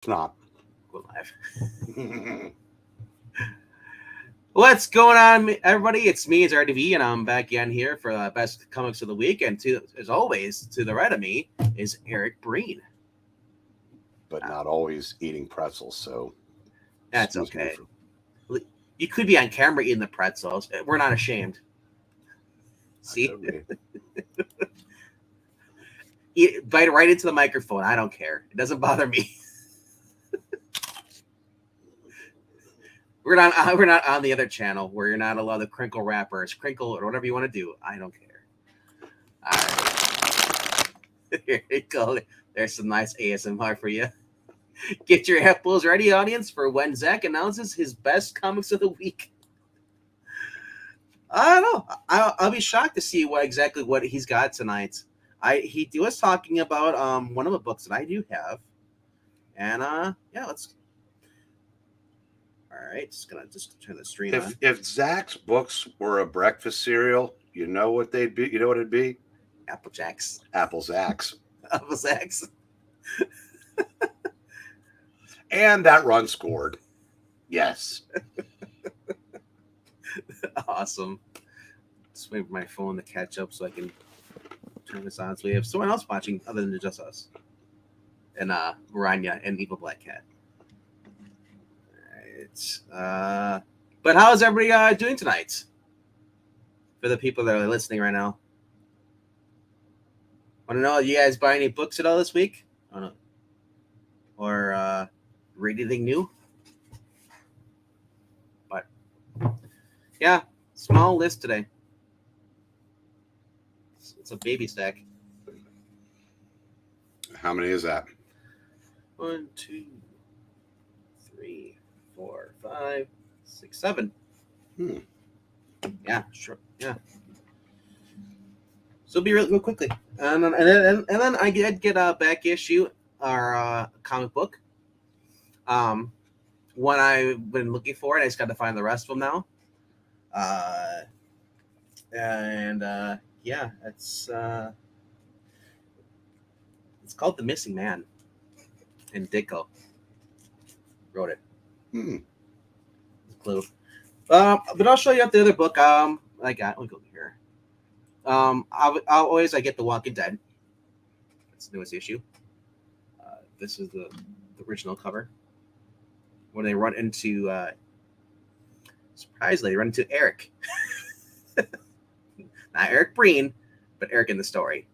It's not. Go live. What's going on, everybody? It's me, it's RDV, and I'm back again here for the best comics of the week. And as always, to the right of me is Eric Breen. But Uh, not always eating pretzels, so that's excuse me okay. for. You could be on camera eating the pretzels. We're not ashamed. I See, could be. bite right into the microphone. I don't care. It doesn't bother me. We're not on the other channel where you're not allowed to crinkle wrappers, crinkle or whatever you want to do. I don't care. All right, here you go. There's some nice ASMR for you. Get your apples ready, audience, for when Zach announces his best comics of the week. I don't know. I'll be shocked to see what he's got tonight. He was talking about one of the books that I do have, and yeah, let's. All right, just turn the stream on. If Zach's books were a breakfast cereal, you know what they'd be. You know what it'd be? Apple Jacks, Apple Zach's, Apple Jacks. and that run scored. Yes. Awesome. Just wait for my phone to catch up so I can turn this on. So we have someone else watching other than just us, and Maranya and Evil Black Cat. But how's everybody doing tonight? For the people that are listening right now, want to know? You guys buy any books at all this week? I don't know. Or read anything new? But yeah, small list today. It's a baby stack. How many is that? 1, 2, 3, 4, 5, 6, 7. Yeah, sure. Yeah. So it'll be real quickly, and then I did get a back issue, our comic book. One I've been looking for, and I just got to find the rest of them now. And yeah, it's called The Missing Man, and Ditko wrote it. Clue. But I'll show you up the other book. I got. Let me go here. I'll always I get The Walking Dead. It's the newest issue. This is the original cover. When they run into surprisingly, they run into Eric. Not Eric Breen, but Eric in the story.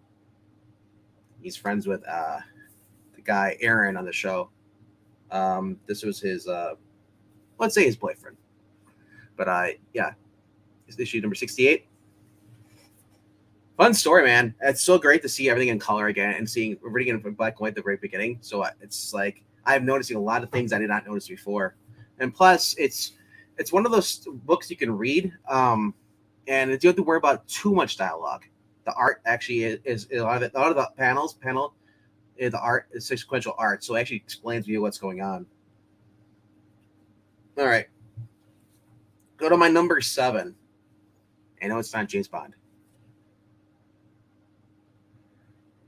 He's friends with the guy Aaron on the show. This was his let's say his boyfriend. But yeah. It's issue number 68. Fun story, man. It's so great to see everything in color again and seeing reading it in black and white at the very beginning. So it's like I'm noticing a lot of things I did not notice before. And plus, it's one of those books you can read, and you don't have to worry about too much dialogue. The art actually is a lot of it. A lot of the panel, the art is sequential art, so it actually explains to you what's going on. All right, go to my number 7. I know it's not James Bond.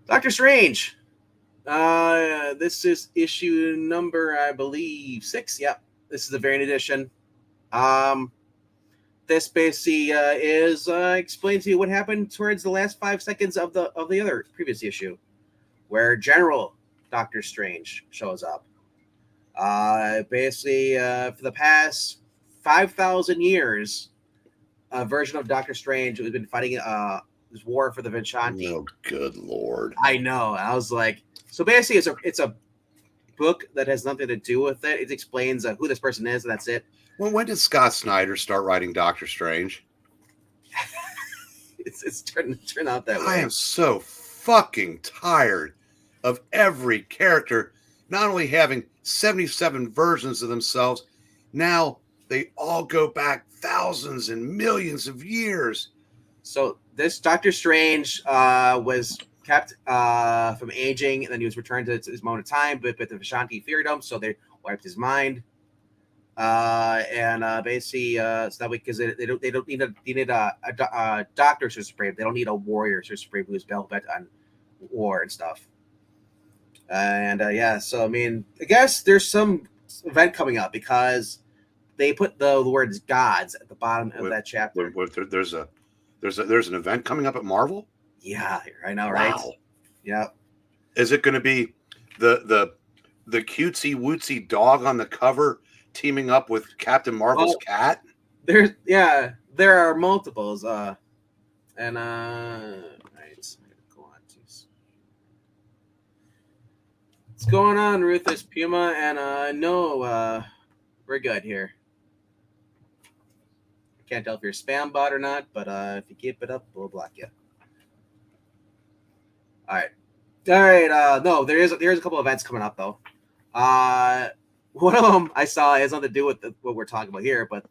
Doctor Strange. This is issue number, I believe, 6. Yep, this is the variant edition. This basically explains to you what happened towards the last 5 seconds of the other previous issue, where General Doctor Strange shows up. Basically, for the past 5,000 years, a version of Doctor Strange who's been fighting this war for the Vishanti. Oh, good lord! I know. I was like, so basically, it's a book that has nothing to do with it. It explains who this person is, and that's it. Well, when did Scott Snyder start writing Doctor Strange? it's turned out that way. I am so fucking tired of every character not only having 77 versions of themselves, now they all go back thousands and millions of years. So this Doctor Strange was kept from aging, and then he was returned to his moment of time, but the Vishanti feared him, so they wiped his mind. And basically, so that way, because they don't need a doctor so supreme. They don't need a warrior so supreme who's bell bent on war and stuff. And yeah, so I mean, I guess there's some event coming up because they put the words "gods" at the bottom of that chapter. There's an event coming up at Marvel. Yeah, I know, right? Wow. Yeah. Is it going to be the cutesy wootsy dog on the cover teaming up with Captain Marvel's Well, cat? there are multiples. And right, go on. What's going on, Ruthless Puma? And no, we're good here. Can't tell if you're a spam bot or not, but if you keep it up, we'll block you. All right. No, there's a couple events coming up though. One of them I saw has nothing to do with what we're talking about here, but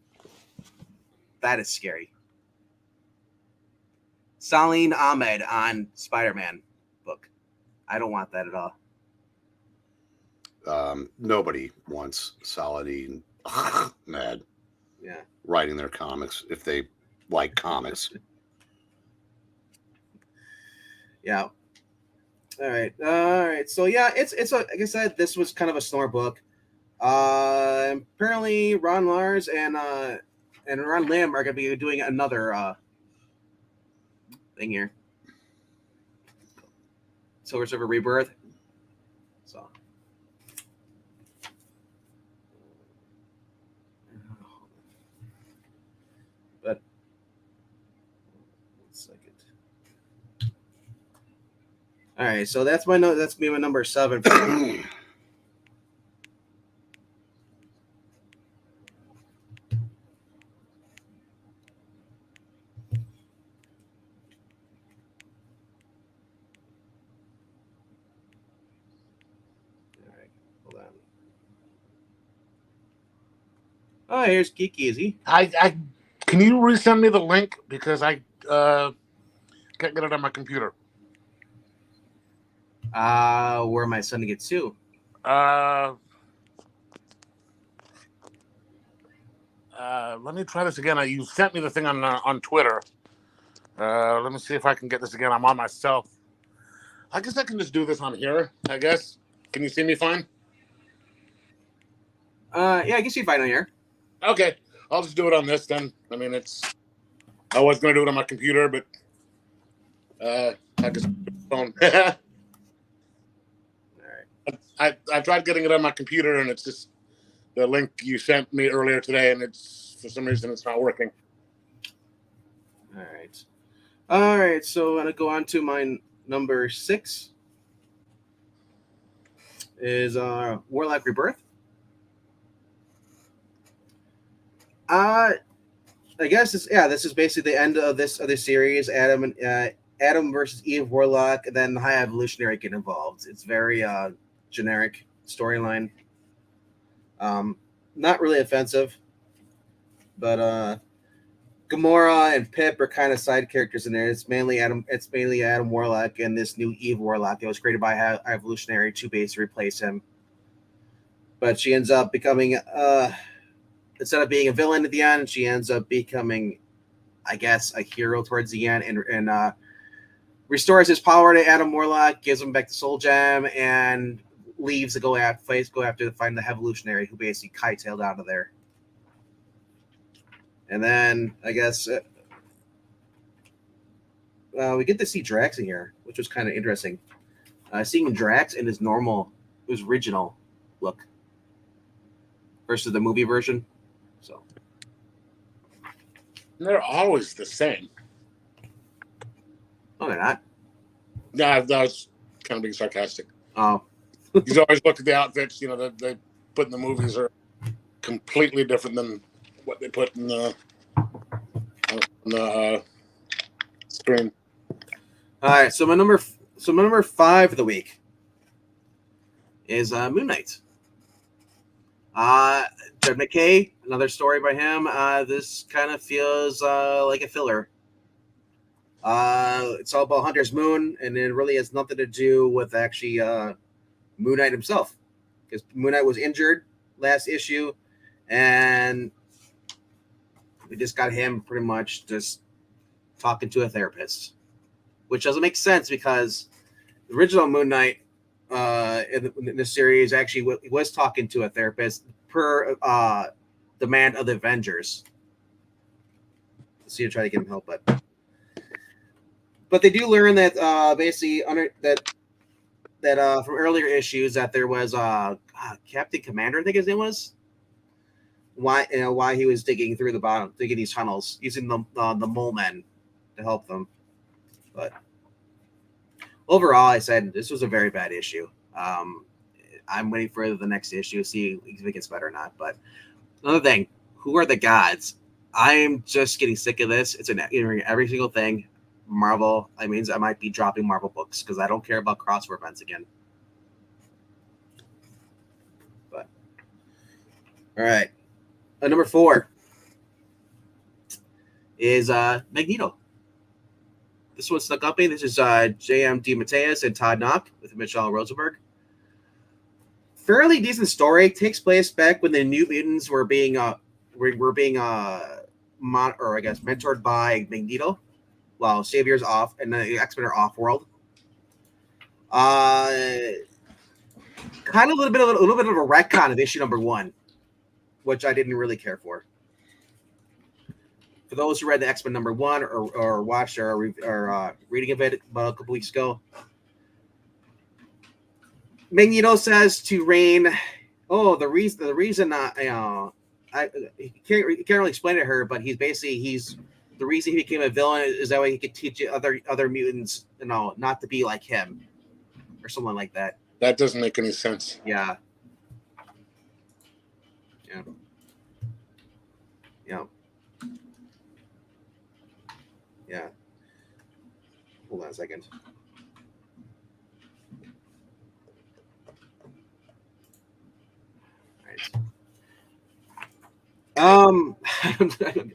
that is scary. Salim Ahmed on Spider-Man book. I don't want that at all. Nobody wants Saladin mad. Yeah. Writing their comics if they like comics. Yeah. All right. So yeah, it's like I said, this was kind of a snore book. Apparently Ron Lars and Ron Lim are gonna be doing another thing here. Silver Surfer Rebirth. So but 1 second. All right, so that's my note. That's me my number 7. Oh, here's Geeky. Is he? I can you resend me the link because I can't get it on my computer. Where am I sending it to? Let me try this again. You sent me the thing on Twitter. Let me see if I can get this again. I'm on myself. I guess I can just do this on here. I guess. Can you see me fine? Yeah, I guess you find on here. Okay, I'll just do it on this then. I mean, I was going to do it on my computer, but I just phone. All right. I tried getting it on my computer, and it's just the link you sent me earlier today, and it's for some reason it's not working. All right. So I'm gonna go on to my number 6. Is Warlock Rebirth. I guess this is basically the end of this series. Adam versus Eve Warlock, and then the High Evolutionary get involved. It's very generic storyline. Not really offensive, but Gamora and Pip are kind of side characters in there. It's mainly Adam Warlock and this new Eve Warlock that was created by High Evolutionary to basically replace him. But she ends up becoming instead of being a villain at the end, she ends up becoming, I guess, a hero towards the end, and restores his power to Adam Warlock, gives him back the Soul Gem, and leaves to go after to find the Evolutionary, who basically kite-tailed out of there. And then I guess we get to see Drax in here, which was kind of interesting. Seeing Drax in his original look versus the movie version. So they're always the same. No, they're not. Yeah, that was kind of being sarcastic. Oh. You always look at the outfits, that they put in the movies are completely different than what they put in the screen. All right, so my number 5 of the week is Moon Knight. Jed McKay, another story by him. This kind of feels like a filler. It's all about Hunter's Moon, and it really has nothing to do with actually Moon Knight himself, because Moon Knight was injured last issue, and we just got him pretty much just talking to a therapist, which doesn't make sense because the original Moon Knight in the series actually was talking to a therapist per demand of the Avengers. So you try to get him help, but they do learn that basically under that from earlier issues that there was Captain Commander, I think his name was. Why he was digging through the bottom, digging these tunnels, using the mole men to help them. But overall, I said this was a very bad issue. I'm waiting for the next issue, see if it gets better or not. But another thing, who are the gods? I'm just getting sick of this. It's every single thing. Marvel. I mean, I might be dropping Marvel books because I don't care about crossover events again. But all right, number 4 is Magneto. This one snuck up me. This is J.M. DeMatteis and Todd Knock with Michelle Rosenberg. Fairly decent story. Takes place back when the New Mutants were being mentored by Magneto, while Xavier's off and the X-Men are off world. Kind of a little bit of a retcon of issue number 1, which I didn't really care for. For those who read the X-Men number 1 or watched or reading of it about a couple weeks ago, Magneto says to Rain, "Oh, the reason he can't really explain it to her, but he's the reason he became a villain is that way he could teach other mutants, not to be like him, or something like that." That doesn't make any sense. Yeah. Hold on a second.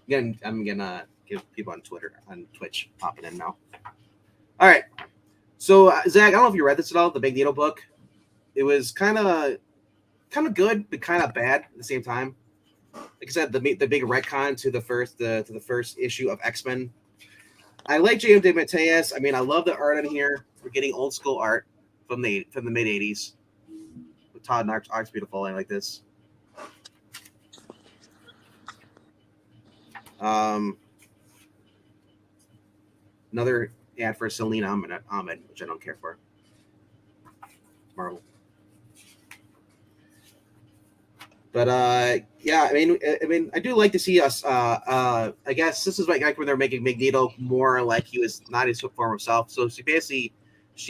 Again, I'm gonna give people on Twitch popping in now. All right. So Zach, I don't know if you read this at all, the Magneto book. It was kind of good, but kind of bad at the same time. Like I said, the big retcon to the first issue of X-Men. I like J.M. DeMatteis. I mean, I love the art in here. We're getting old school art from the mid '80s. With Todd Knock's art's beautiful. I like this. Another ad for Selena Ahmed, which I don't care for. Marvel. But yeah, I mean, I do like to see us. I guess this is like when they're making Magneto more like he was not his former self. So she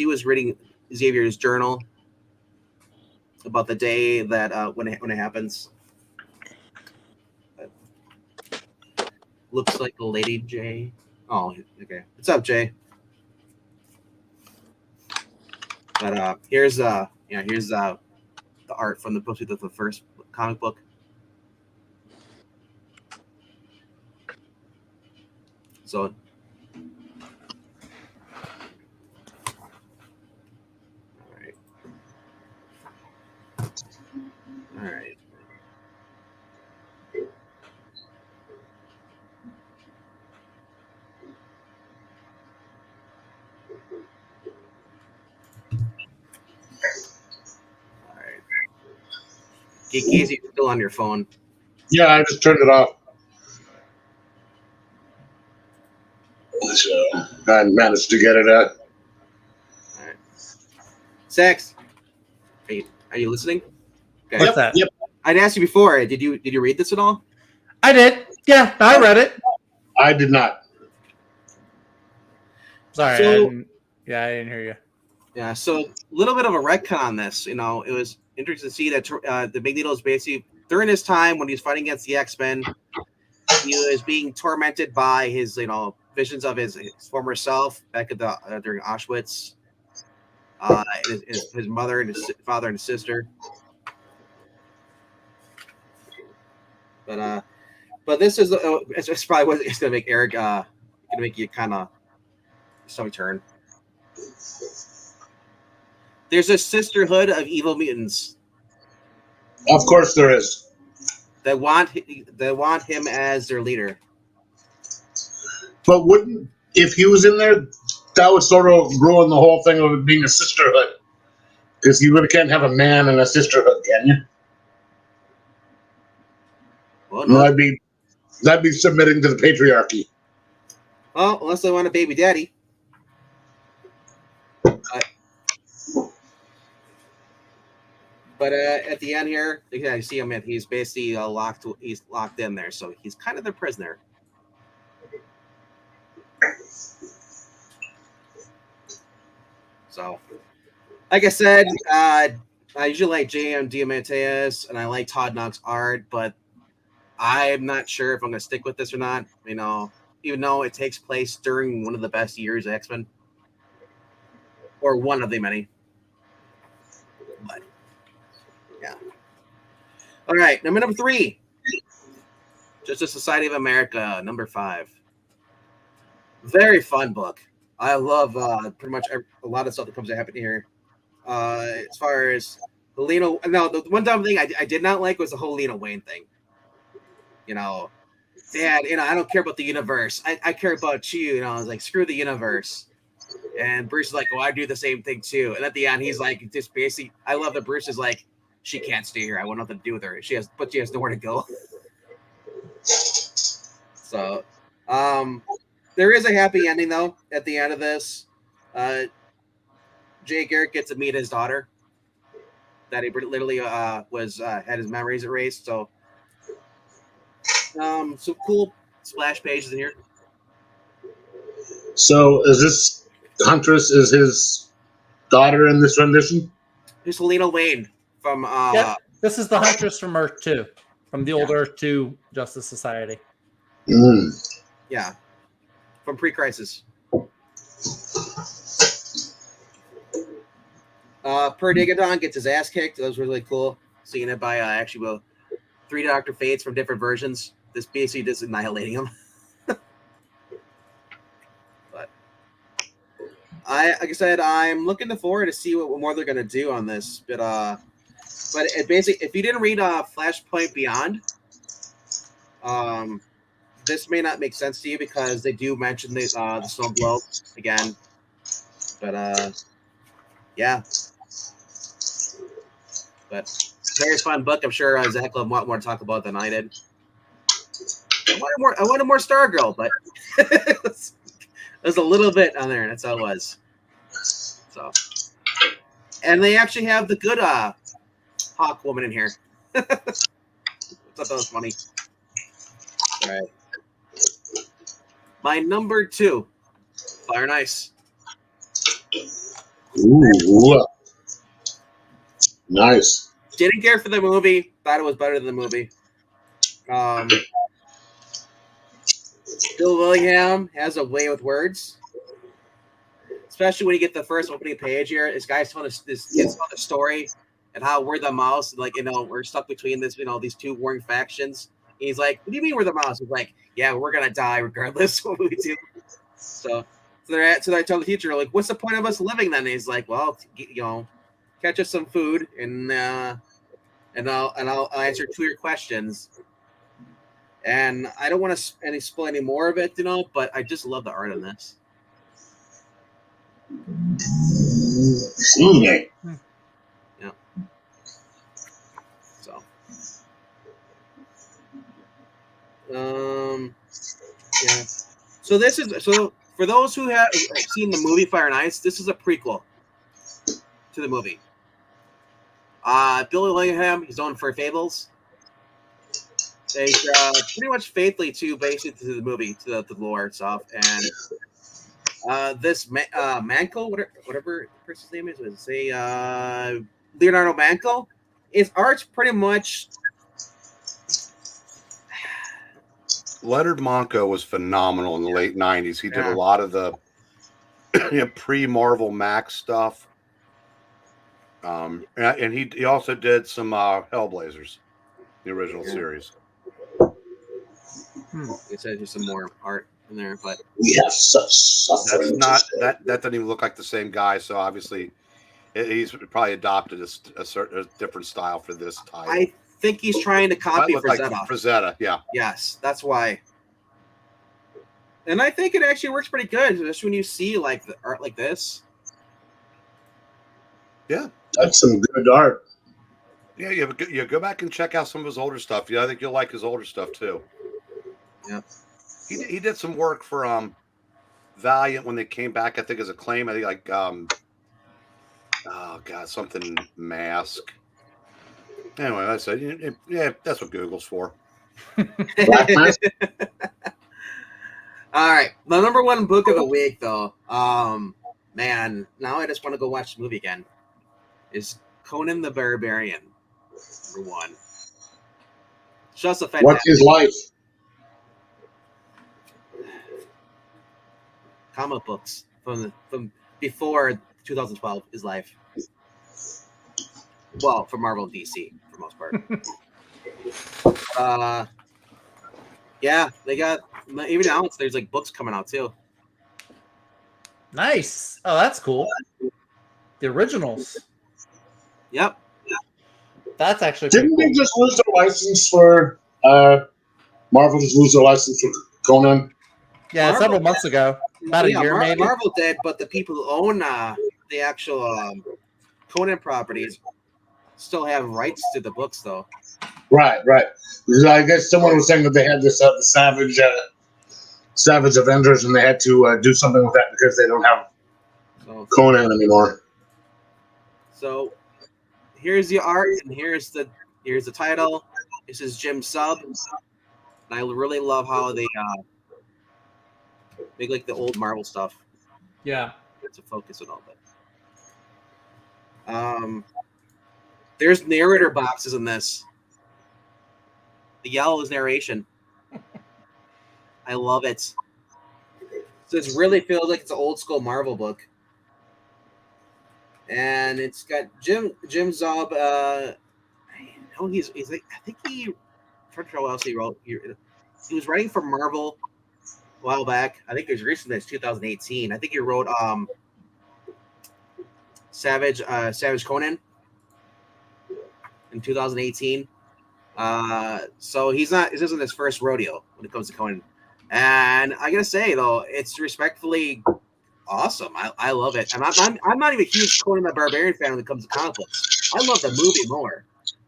was reading Xavier's journal about the day that when it happens. But looks like a Lady J. Oh, okay. What's up, Jay? But here's the art from the first comic book. So, all right. Casey, you're still on your phone. Yeah, I just turned it off. So I managed to get it out. All right. Sax, are you listening? Okay. What's that? Yep. I'd asked you before. Did you read this at all? I did. Yeah, I read it. I did not. Sorry. So- I didn't hear you. Yeah. So a little bit of a retcon on this. It was interesting to see that the Magneto's basically during his time when he was fighting against the X-Men, he was being tormented by his visions of his former self back at during Auschwitz. His mother and his father and his sister. But this is it's probably what it's gonna make Eric gonna make you kind of stomach turn. There's a sisterhood of evil mutants Of course there is. that want him as their leader. But if he was in there, that would sort of ruin the whole thing of it being a sisterhood. Because you really can't have a man and a sisterhood, can you? Well, No, no. that'd be submitting to the patriarchy. Well, unless they want a baby daddy. But at the end here, yeah, you see him. He's basically locked. He's locked in there, so he's kind of the prisoner. So, like I said, I usually like J.M. Diamanteas and I like Todd Knox art, but I'm not sure if I'm going to stick with this or not. You know, even though it takes place during one of the best years of X-Men, or one of the many. But yeah. All right, number 3. Justice Society of America, number 5. Very fun book. I love pretty much a lot of stuff that comes to happen here. As far as the the one dumb thing I did not like was the whole Lena Wayne thing. You know, Dad, I don't care about the universe. I care about you. You know, I was like, screw the universe. And Bruce is like, well, I do the same thing too. And at the end, he's like, just basically, I love that Bruce is like, she can't stay here. I want nothing to do with her. She has nowhere to go. So, there is a happy ending though. At the end of this, Jay Garrick gets to meet his daughter. That he literally was had his memories erased. So, some cool splash pages in here. So is this Huntress is his daughter in this rendition? Here's Helena Wayne from Yep. This is the Huntress from Earth 2, from the old Earth 2 Justice Society. Yeah, from pre-crisis. Perdigadon gets his ass kicked. That was really cool. Seeing it by actually 3 Dr. Fates from different versions. This basically just annihilating him. But like I said, I'm looking forward to see what more they're gonna do on this. But it basically, if you didn't read Flashpoint Beyond, this may not make sense to you because they do mention the snow globe again. But yeah. But very fun book. I'm sure Zach will have a lot more to talk about than I did. I wanted more Stargirl, but there's a little bit on there. That's how it was. So, and they actually have the good Hawk woman in here. I thought that was funny. All right. My number 2, Fire and Ice. Ooh, nice. Didn't care for the movie. Thought it was better than the movie. Bill Willingham has a way with words, especially when you get the first opening page here. This guy's telling this kid's telling a story and how we're the mouse. Like, we're stuck between these two warring factions. And he's like, "What do you mean we're the mouse?" He's like, "Yeah, we're gonna die regardless what we do." So I tell the teacher, like, "What's the point of us living then?" And he's like, "Well, catch us some food and I'll answer 2 of your questions." And I don't want to explain any more of it, but I just love the art in this. Yeah. So, yeah. So for those who have seen the movie Fire and Ice, this is a prequel to the movie. Billy Willingham, he's known for Fables. They pretty much faithfully to the movie, to the lore itself, and this Manco, whatever the person's name is say Leonardo Manco. His art's pretty much. Leonard Manco was phenomenal in the late '90s. He did a lot of the pre-Marvel Max stuff, and he also did some Hellblazers, the original series. It says there's some more art in there, but we have such suffering. That doesn't even look like the same guy. So obviously, he's probably adopted a different style for this title. I think he's trying to copy Frazetta. Like Frazetta, yeah. Yes, that's why. And I think it actually works pretty good, especially when you see like the art like this. Yeah, That's some good art. Yeah, you go back and check out some of his older stuff. Yeah, I think you'll like his older stuff too. Yeah. He did some work for Valiant when they came back. I think as Acclaim. I think like oh god, something Mask. Anyway, I said yeah, that's what Google's for. Black Mask. All right, the number one book of the week, though. Man, now I just want to go watch the movie again. Is Conan the Barbarian number one? Just a fantastic. What's his life? Comic books from before 2012 is life. Well, for Marvel and DC for the most part. Yeah, they got even now. There's like books coming out too. Nice. Oh, that's cool. The originals. Yep. That's actually pretty Didn't cool. they just lose their license for Marvel? Just lose their license for Conan? Yeah, Marvel several months ago. About a year, maybe. Marvel did, but the people who own the actual Conan properties still have rights to the books, though. Right. Because I guess someone was saying that they had this Savage Avengers, and they had to do something with that because they don't have Conan anymore. So here's the art, and here's the title. This is Jim Sub, and I really love how they make like the old Marvel stuff. Yeah. To focus on all that. There's narrator boxes in this. The yellow is narration. I love it. So it really feels like it's an old school Marvel book. And it's got Jim Zub. I know he's like, I think he, I'm trying to remember what else he wrote. He was writing for Marvel a while back. I think it was recently, it's 2018. I think he wrote Savage Conan in 2018. So this isn't his first rodeo when it comes to Conan. And I gotta say though, it's respectfully awesome. I love it. And I'm not even a huge Conan the Barbarian fan when it comes to comic books. I love the movie more.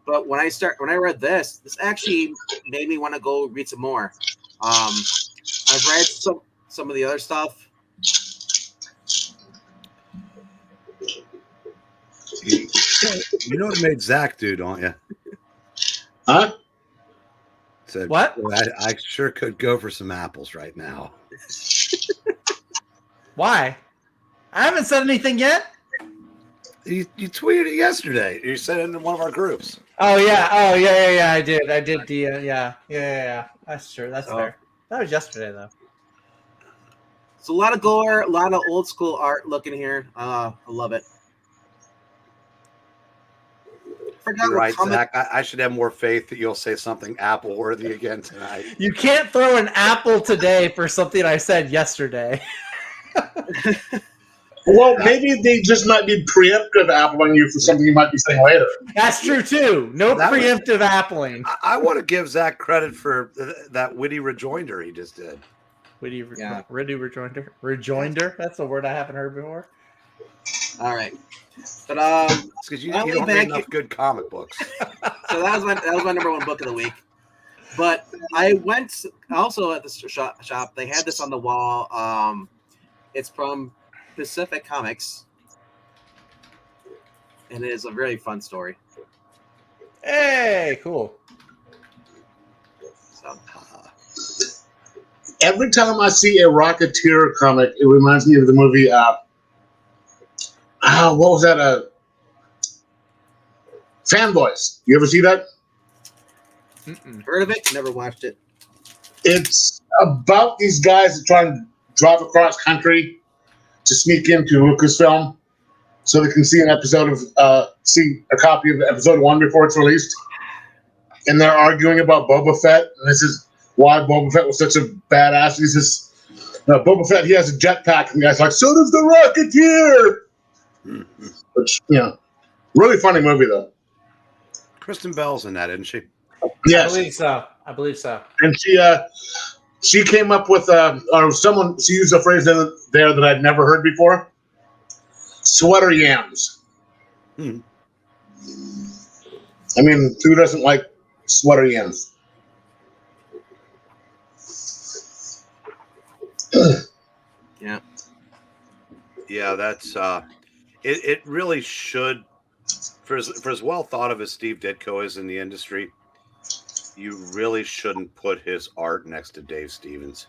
But when I read this actually made me want to go read some more. I've read some of the other stuff. You know what it made Zach do, don't you? Huh? Said, What? I sure could go for some apples right now. Why? I haven't said anything yet. You tweeted it yesterday. You said it in one of our groups. Oh yeah. I did. Yeah. That's true. That's fair. That was yesterday though. It's a lot of gore, a lot of old school art looking here. I love it. You're right, Zach. I should have more faith that you'll say something Apple worthy again tonight. You can't throw an apple today for something I said yesterday. Well, maybe they just might be preemptive appling you for something you might be saying later. That's true too. No preemptive appling. I want to give Zach credit for that witty rejoinder he just did. Witty rejoinder. Rejoinder. That's a word I haven't heard before. All right, but it's because you don't read enough good comic books. So that was my number one book of the week. But I went also at the shop. They had this on the wall. It's from Pacific Comics, and it is a really fun story. Hey, cool. So, every time I see a Rocketeer comic, it reminds me of the movie. What was that? Fanboys. You ever see that? heard of it? Never watched it. It's about these guys that try and drive across country to sneak into Lucasfilm so they can see an episode of see a copy of episode 1 before it's released. And they're arguing about Boba Fett, and this is why Boba Fett was such a badass. He says, Boba Fett, he has a jetpack, and the guy's like, so does the Rocketeer! Which, really funny movie, though. Kristen Bell's in that, isn't she? Yes. I believe so. And she came up with, or someone, she used a phrase there that I'd never heard before. Sweater yams. I mean, who doesn't like sweater yams? Yeah. Yeah, that's it really should, for as well thought of as Steve Ditko is in the industry, you really shouldn't put his art next to Dave Stevens.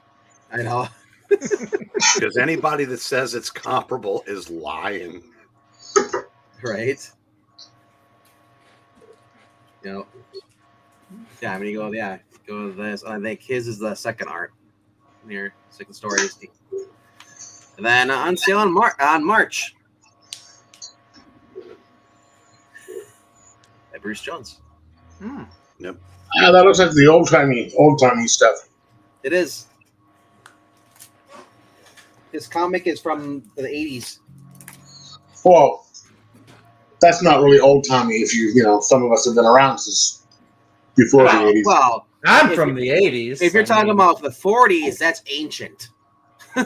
I know. Because anybody that says it's comparable is lying. Right. You know. Yeah, I mean, you go to this. I think his is the second art here, second story. And then on sale on March. By Bruce Jones. Yep. Yeah, that looks like the old timey stuff. It is. His comic is from the 80s. Well, that's not really old timey. If some of us have been around since before the 80s. Well, I'm from the 80s. If you're talking about the 40s, that's ancient. All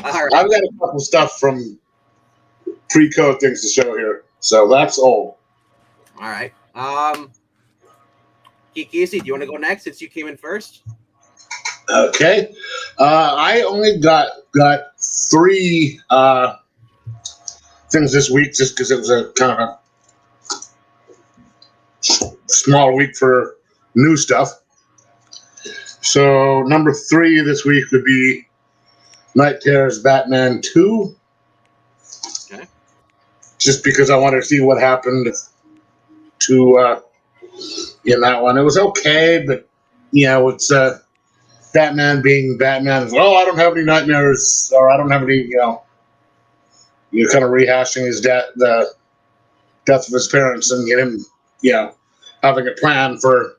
right. I've got a couple stuff from pre-code things to show here, so that's old. All right. Casey, do you want to go next since you came in first? Okay. I only got 3 things this week just because it was a kind of a small week for new stuff. So number 3 this week would be Night Terror's Batman 2. Okay. Just because I wanted to see what happened to in that one. It was okay, but it's Batman being Batman. Oh, I don't have any nightmares, or I don't have any, you're kind of rehashing the death of his parents and get him, having a plan for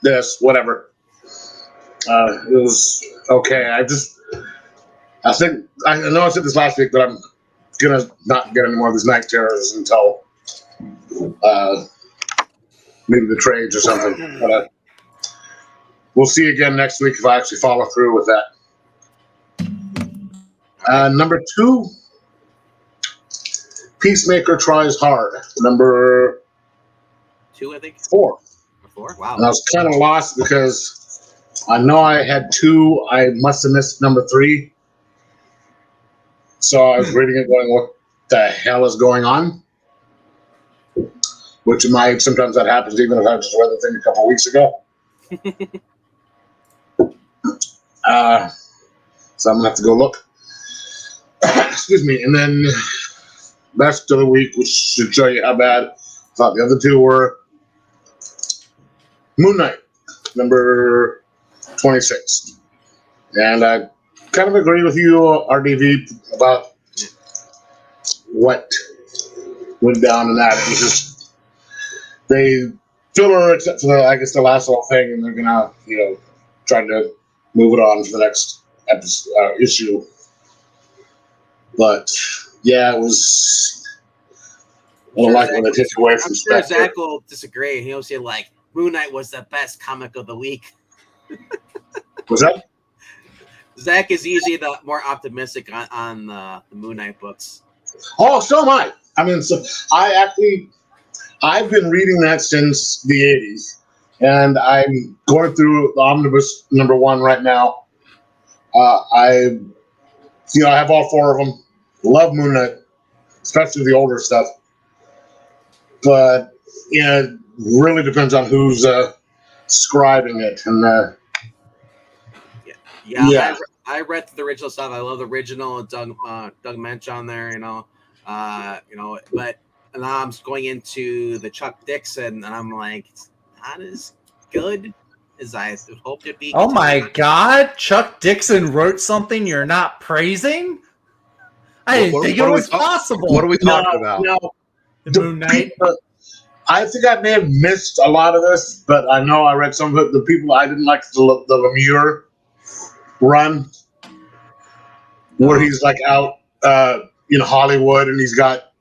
this, whatever. It was okay. I know I said this last week, but I'm gonna not get any more of these night terrors until maybe the trades or something. But we'll see again next week if I actually follow through with that. Number 2, Peacemaker Tries Hard. Number 2, I think. 4. 4. Wow. And I was kind of lost because I know I had 2. I must have missed number 3. So I was reading it going, what the hell is going on? Which sometimes that happens even if I just read the thing a couple of weeks ago. So I'm going to have to go look. Excuse me. And then rest of the week, which should show you how bad I thought the other 2 were. Moon Knight, number 26. And I kind of agree with you, RDV, about what went down in that. It was just they filler except for the last little thing, and they're gonna try to move it on for the next issue. But yeah, it was. I don't like when they take away from Sure, Spectre. Zach will disagree. He'll say Moon Knight was the best comic of the week. Was that? Zach is usually the more optimistic on the Moon Knight books. Oh, so am I. I mean, so I've been reading that since the 80s, and I'm going through the omnibus number 1 right now. I have all 4 of them. Love Moon Knight, especially the older stuff. But it really depends on who's scribing it, and yeah. I read the original stuff. I love the original Doug Mensch on there. But now I'm going into the Chuck Dixon, and I'm like, it's not as good as I hoped it'd be. Oh my God! Chuck Dixon wrote something you're not praising. I didn't think it was possible. What are we talking about? The Moon Knight. I think I may have missed a lot of this, but I know I read some of it. The people I didn't like the Lemire run, where he's out in Hollywood, and he's got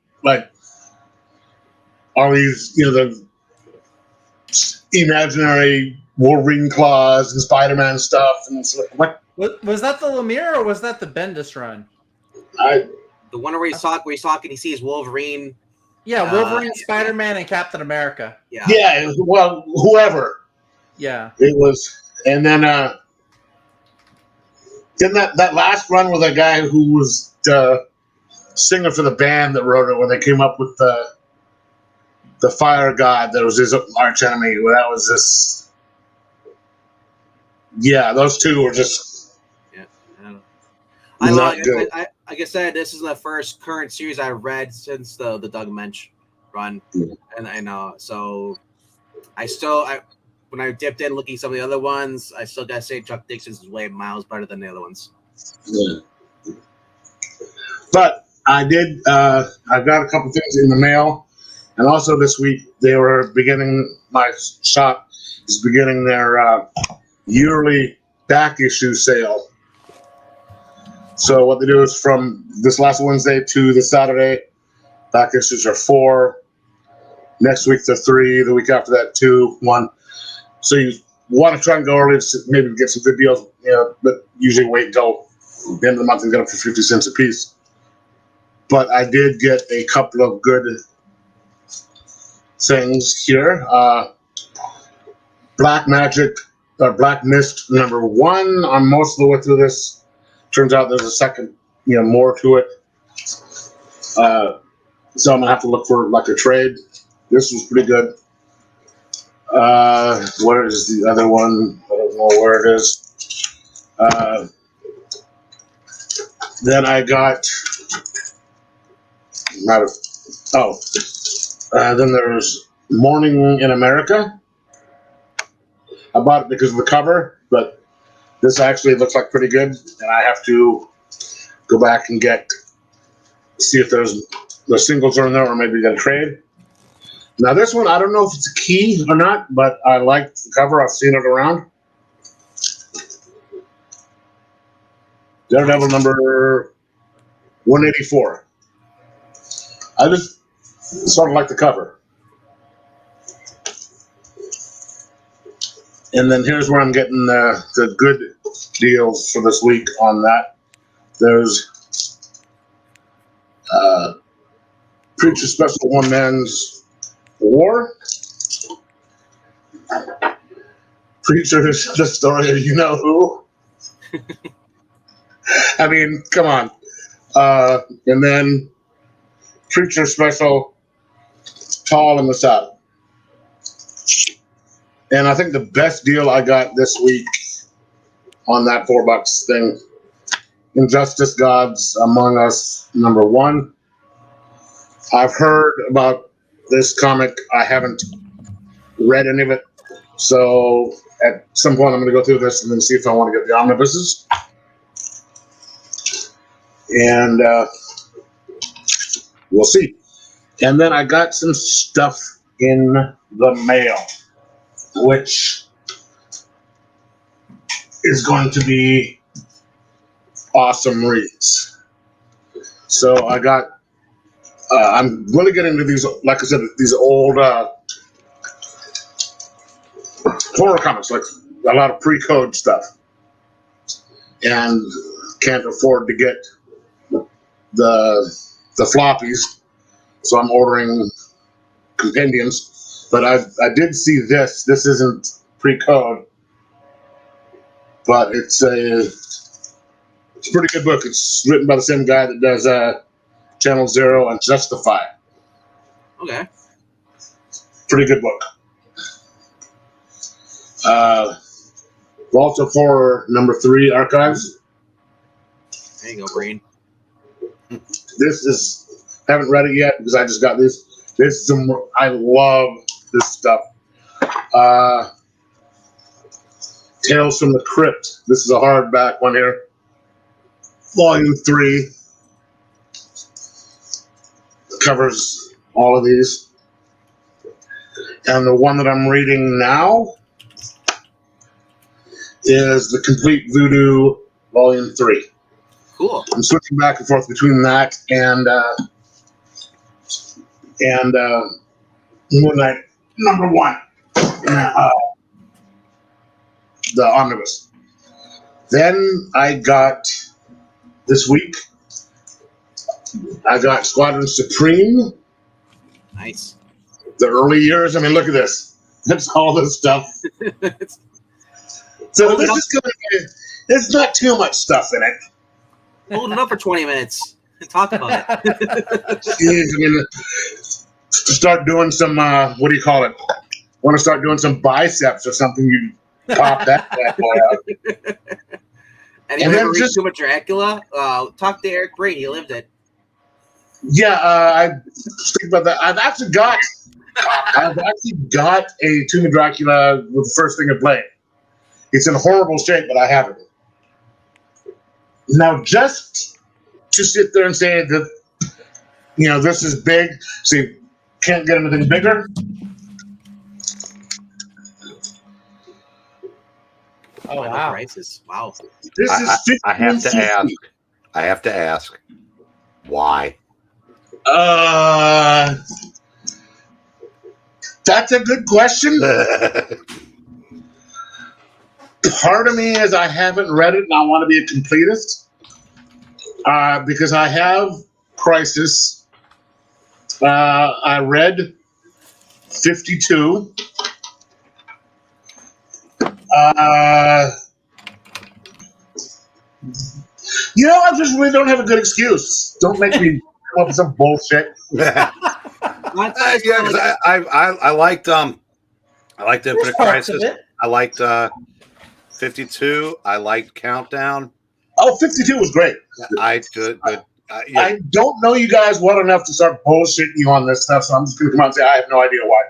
all these the imaginary Wolverine claws and Spider-Man stuff, and it's like, what? Was that the Lemire or was that the Bendis run? The The one where he's talking, he sees Wolverine. Yeah, Wolverine, Spider-Man, and Captain America. Yeah. Yeah, it was, well, whoever Yeah. it was, and then didn't that last run with a guy who was the singer for the band that wrote it when they came up with the fire god that was his arch enemy. Well, that was just those two were just I not good. Like I said, this is the first current series I've read since the Doug Mensch run, and I know. So when I dipped in looking at some of the other ones, I still gotta say Chuck Dixon's is way miles better than the other ones. Yeah. But I did. I got a couple things in the mail, and also this week they were beginning. My shop is beginning their yearly back issue sale. So what they do is from this last Wednesday to this Saturday, back issues are 4. Next week they're 3. The week after that 2, 1. So you want to try and go early to maybe get some good deals, but usually wait until the end of the month and get them for 50 cents a piece. But I did get a couple of good things here. Black Mist #1. I'm most of the way through this. Turns out there's a second, more to it. So I'm gonna have to look for like a trade. This was pretty good. Where is the other one? I don't know where it is. Then I got. Then there's Morning in America. I bought it because of the cover, but this actually looks like pretty good, and I have to go back and see if the singles are in there, or maybe get a trade. Now this one, I don't know if it's a key or not, but I like the cover. I've seen it around. Daredevil number 184. I just sort of like the cover. And then here's where I'm getting the good deals for this week on that. There's Preacher Special One Man's War. Preacher is the story of you-know-who. I mean, come on. And then Preacher Special Tall in the Saddle. And I think the best deal I got this week on that $4 thing, Injustice Gods Among Us #1. I've heard about this comic. I haven't read any of it. So at some point I'm going to go through this and then see if I want to get the omnibuses. And we'll see. And then I got some stuff in the mail, which is going to be awesome reads. So I got, I'm really getting into these, like I said, these old horror comics, like a lot of pre-code stuff. And can't afford to get the floppies, so I'm ordering compendiums. But I did see this. This isn't pre-code, but it's a pretty good book. It's written by the same guy that does Channel Zero and Justify. Okay. Pretty good book. Vault of Horror #3 Archives. There you go, Breen. This is, haven't read it yet because I just got this. I love this stuff. Tales from the Crypt. This is a hardback one here. Volume 3. Covers all of these. And the one that I'm reading now is The Complete Voodoo, Volume 3. Cool. I'm switching back and forth between that and Moon Knight #1, the omnibus. Then I got this week I got Squadron Supreme. Nice. The early years. I mean, look at this. That's all this stuff. So Hold it this up. is going to be. There's not too much stuff in it. Hold it up for 20 minutes and talk about it. Jeez, I mean, to start doing some. What do you call it? Want to start doing some biceps or something? You pop that bad boy out. And you And then ever read just- too much Dracula? Talk to Eric Breen. He lived it. Yeah, I think about that. I've actually got a Tomb of Dracula with the first thing I played. It's in horrible shape, but I have it. Now, just to sit there and say that, this is big, so you can't get anything bigger. Oh, Final wow. prices. Wow. This is I have to ask. $15.50. I have to ask. Why? That's a good question. Part of me is I haven't read it and I want to be a completist. Because I have Crisis. I read 52. I just really don't have a good excuse. Don't make me come up with some bullshit. Yeah, 'cause I liked Infinite There's parts of Crisis. it. I liked 52. I liked Countdown. Oh, 52 was great. I did, but yeah. I don't know you guys well enough to start bullshitting you on this stuff, so I'm just going to come out and say I have no idea why.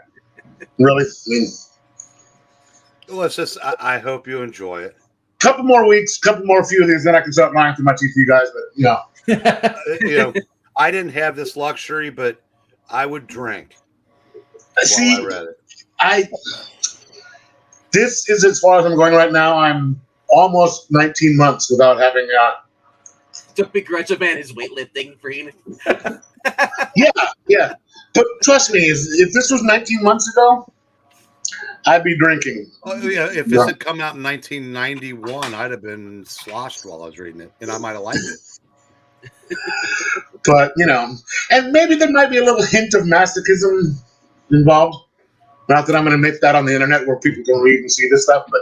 Really? I mean, Well, it's just I hope you enjoy it. couple more weeks, few of these, then I can start lying through my teeth to you guys. But I didn't have this luxury, but I would drink see, while I read it. This is as far as I'm going right now. I'm almost 19 months without having. Don't begrudge a man his weightlifting, Breen. Yeah. But trust me, if this was 19 months ago, I'd be drinking. Oh, yeah, if this had come out in 1991, I'd have been sloshed while I was reading it, and I might have liked it. But and maybe there might be a little hint of masochism involved. Not that I'm going to make that on the internet where people can read and see this stuff, but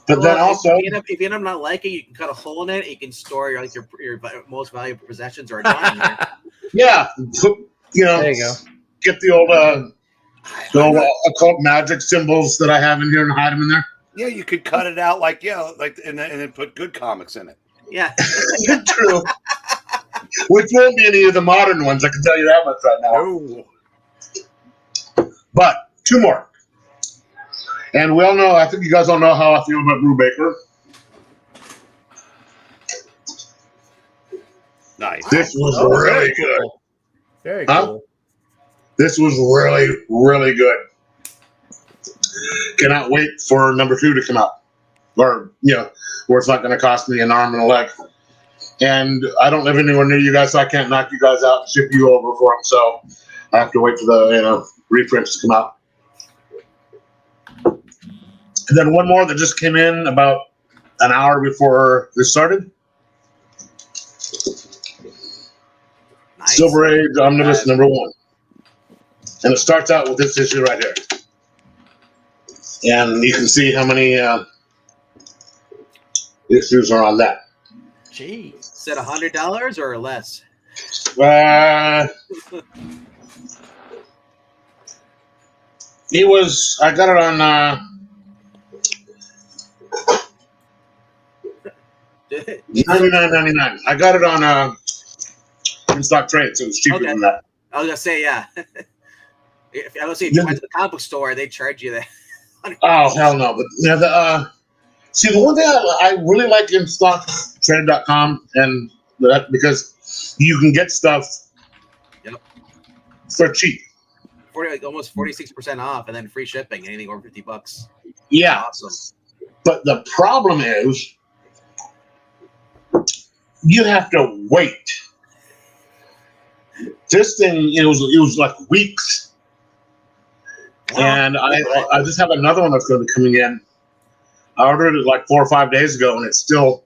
But then also, if you end up not liking it, you can cut a hole in it. You can store your most valuable possessions or a dime in there. yeah, There you go. get the old occult magic symbols that I have in here and hide them in there. Yeah, you could cut it out and then put good comics in it. Yeah. True. Which won't be any of the modern ones, I can tell you that much right now. Oh, But two more. And we all know, I think you guys all know how I feel about Brubaker. nice. This was Oh, really very good. cool. Very Huh? cool. This was really, really good. Cannot wait for number 2 to come out. Or, where it's not going to cost me an arm and a leg. And I don't live anywhere near you guys, so I can't knock you guys out and ship you over for them. So I have to wait for the reprints to come out. And then one more that just came in about an hour before this started. Nice. Silver Age Omnibus number 1. And it starts out with this issue right here. And you can see how many issues are on that. Jeez. Is it $100 or less? I got it on $99.99. I got it on in stock trade, so it's cheaper Okay. than that. I was gonna say, yeah. If you went to the comic book store, they charge you that. Oh hell no! But the one thing I really like in stocktrade.com and that because you can get stuff for cheap. Almost 46% off, and then free shipping. Anything over $50. Yeah, Awesome. but the problem is you have to wait. This thing, it was like weeks. And I just have another one that's going to be coming in. I ordered it like 4 or 5 days ago, and it's still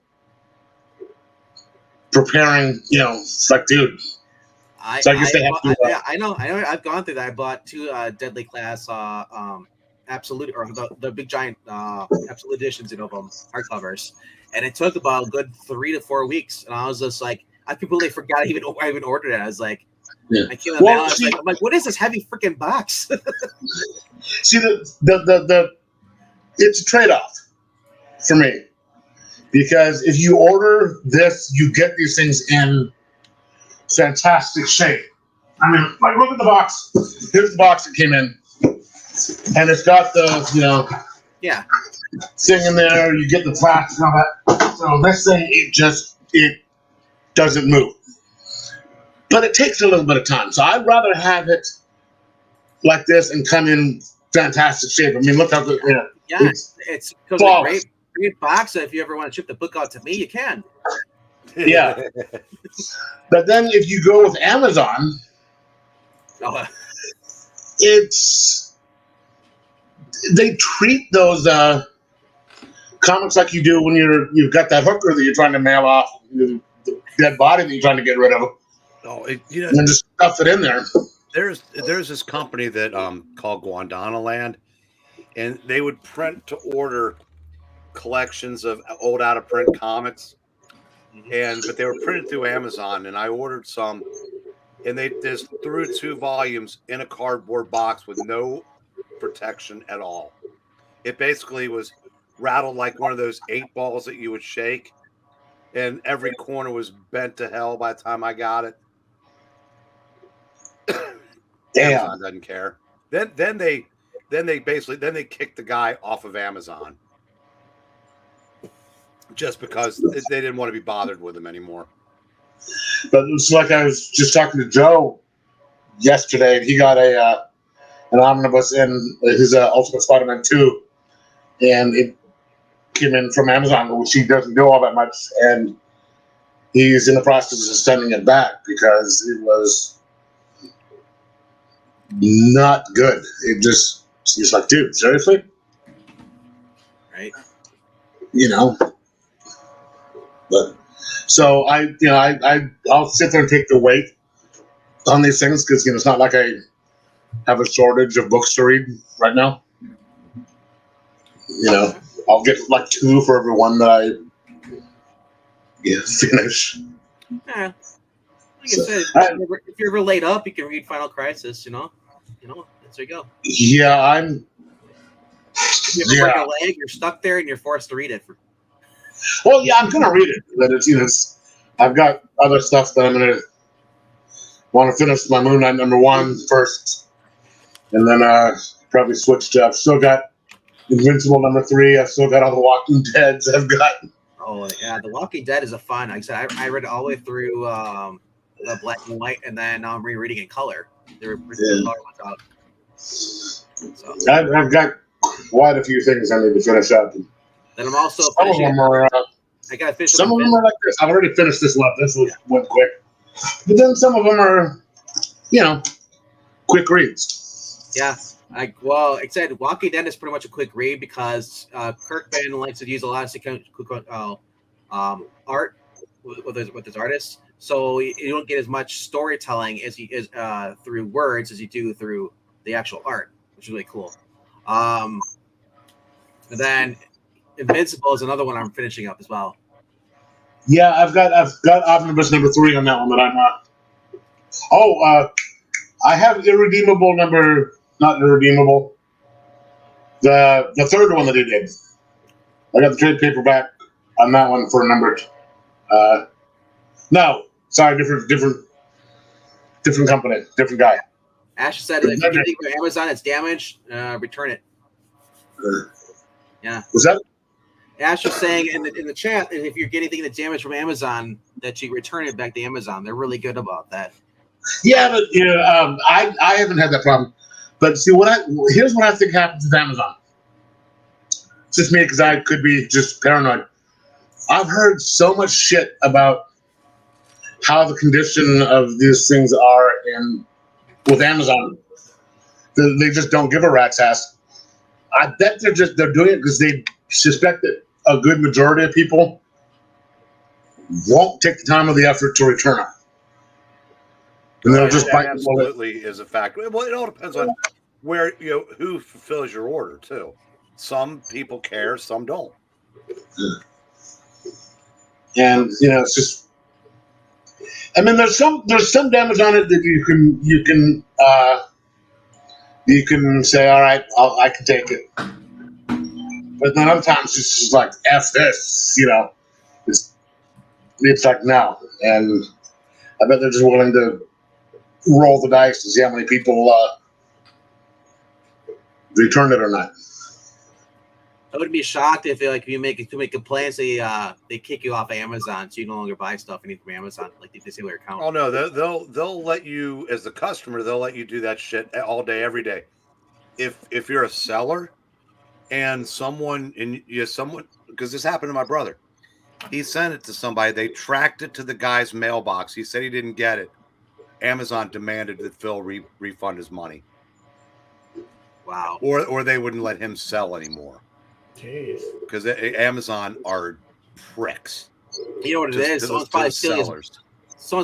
preparing. It's like, dude. So I guess they have to. I know. I've gone through that. I bought 2 Deadly Class Absolute, or the big giant Absolute editions, of them hardcovers, and it took about a good 3 to 4 weeks. And I was just like, I completely forgot I even ordered it. I was like, Yeah. I came out. I'm like, what is this heavy freaking box? See, the it's a trade-off for me, because if you order this, you get these things in fantastic shape. I mean, like, look at the box. Here's the box that came in, and it's got the yeah, thing in there. You get the plastic and all that. So this thing, it doesn't move, but it takes a little bit of time. So I'd rather have it like this and come in fantastic shape. I mean, look how good. It's because of a great box. So if you ever want to ship the book out to me, you can. Yeah. But then if you go with Amazon, they treat those comics like you do when you've got that hooker that you're trying to mail off, the dead body that you're trying to get rid of. And just stuff it in there. There's this company that called Guandana Land, and they would print to order collections of old out of print comics, but they were printed through Amazon, and I ordered some, and they just threw 2 volumes in a cardboard box with no protection at all. It basically was rattled like one of those 8 balls that you would shake, and every corner was bent to hell by the time I got it. Amazon doesn't care. Then they kicked the guy off of Amazon just because they didn't want to be bothered with him anymore. But it's like I was just talking to Joe yesterday, and he got an omnibus in his Ultimate Spider-Man 2, and it came in from Amazon, which he doesn't do all that much, and he's in the process of sending it back because it was not good. He's like, dude, seriously? Right. But so I'll sit there and take the weight on these things because it's not like I have a shortage of books to read right now. I'll get like 2 for every one that I finish. Yeah. Like I said, if you're ever laid up, you can read Final Crisis. There you go. Yeah, If you ever break a leg, you're stuck there and you're forced to read it. Well, yeah, I'm gonna read it, but I've got other stuff that I'm gonna want to finish my Moon Knight #1 first, and then probably switch to. I've still got Invincible #3. I've still got all the Walking Deads. I've got. Oh yeah, The Walking Dead is a fun. Like I said, I read it all the way through the black and white, and then now I'm rereading in color. They were color ones out. So I've got quite a few things I need to finish up. Then I'm also some of them are. I got to finish. Some of them are like this. I've already finished this one. This went quick, but then some of them are, quick reads. Yeah. Like I said, Walking Dead is pretty much a quick read because Kirkman likes to use a lot of art with his artists, so you don't get as much storytelling as you through words as you do through the actual art, which is really cool. And then Invincible is another one I'm finishing up as well. Yeah, I've got Omnibus #3 on that one that I'm not. I have Irredeemable not Irredeemable. The third one that he did. I got the trade paperback on that one for number. No, sorry, different company, different guy. Ash said if you think your Amazon is damaged, return it. Yeah. Was that? Ash was saying in the chat, if you're getting anything that's damaged from Amazon, that you return it back to Amazon. They're really good about that. Yeah, but I haven't had that problem. But see, here's what I think happens with Amazon. It's just me because I could be just paranoid. I've heard so much shit about how the condition of these things are with Amazon. They just don't give a rat's ass. I bet they're doing it because they suspect that a good majority of people won't take the time or the effort to return them. And they'll just that bite the bullet. absolutely is a factor. Well, it all depends on where who fulfills your order too. Some people care, some don't. And it's just. I mean, there's some damage on it that you can say, all right, I can take it. But then other times it's just like F this, it's like no, and I bet they're just willing to roll the dice to see how many people return it or not. I would be shocked if you make complaints, they kick you off of Amazon, so you no longer buy stuff anything from Amazon, like they disable your account. Oh no, they'll let you, as the customer, they'll let you do that shit all day, every day. If you're a seller and someone because this happened to my brother, he sent it to somebody, they tracked it to the guy's mailbox. He said he didn't get it. Amazon demanded that Phil refund his money. Wow. Or they wouldn't let him sell anymore. Jeez. Because Amazon are pricks. You know what it is? Someone's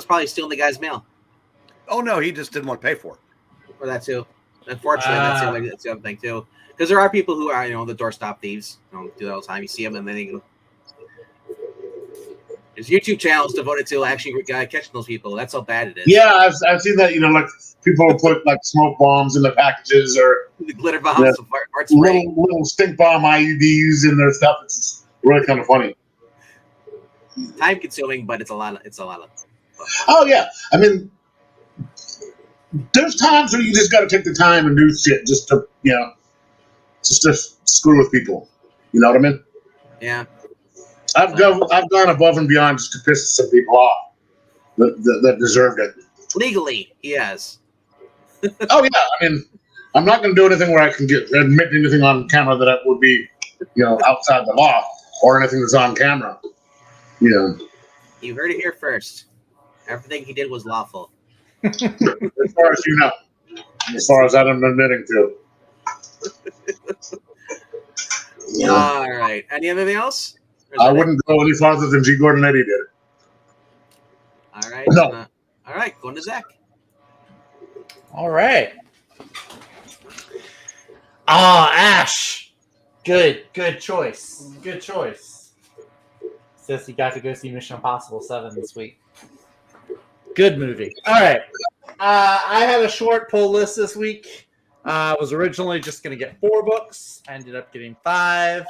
probably stealing the guy's mail. Oh no, he just didn't want to pay for it. Or that too. Unfortunately, that's the other thing too. Because there are people who are, the doorstop thieves. Do that all the time. You see them, and then they go. There's YouTube channels devoted to actually catching those people. That's how bad it is. Yeah, I've seen that. Like people will put like smoke bombs in the packages or the glitter bombs, art spray, little stink bomb IUDs in their stuff. It's really kind of funny. Time consuming, but it's a lot of. Oh yeah, I mean, there's times where you just got to take the time and do shit just to screw with people. You know what I mean? Yeah. I've gone above and beyond just to piss some people off that deserved it. Legally, yes. Oh yeah, I mean, I'm not going to do anything where I can admit anything on camera that would be, outside the law or anything that's on camera. You heard it here first. Everything he did was lawful. As far as you know, as far as I'm admitting to. All right. Anything else? I wouldn't go any farther than G. Gordon Eddy did. All right. No. All right. Going to Zach. All right. Ash. Good choice. Good choice. Says he got to go see Mission Impossible 7 this week. Good movie. All right. I had a short pull list this week. I was originally just going to get 4 books. I ended up getting 5.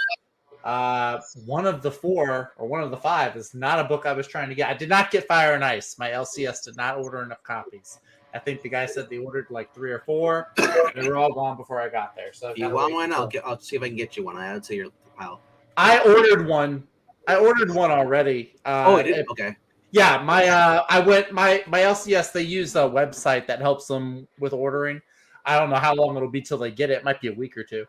One of the 4 or one of the 5 is not a book I was trying to get. I did not get Fire and Ice. My LCS did not order enough copies. I think the guy said they ordered like 3 or 4. They were all gone before I got there. So if you want one, I'll see if I can get you one. I add to your pile. I ordered one already. I did. Okay. Yeah, my LCS, they use a website that helps them with ordering. I don't know how long it'll be till they get it. It might be a week or 2.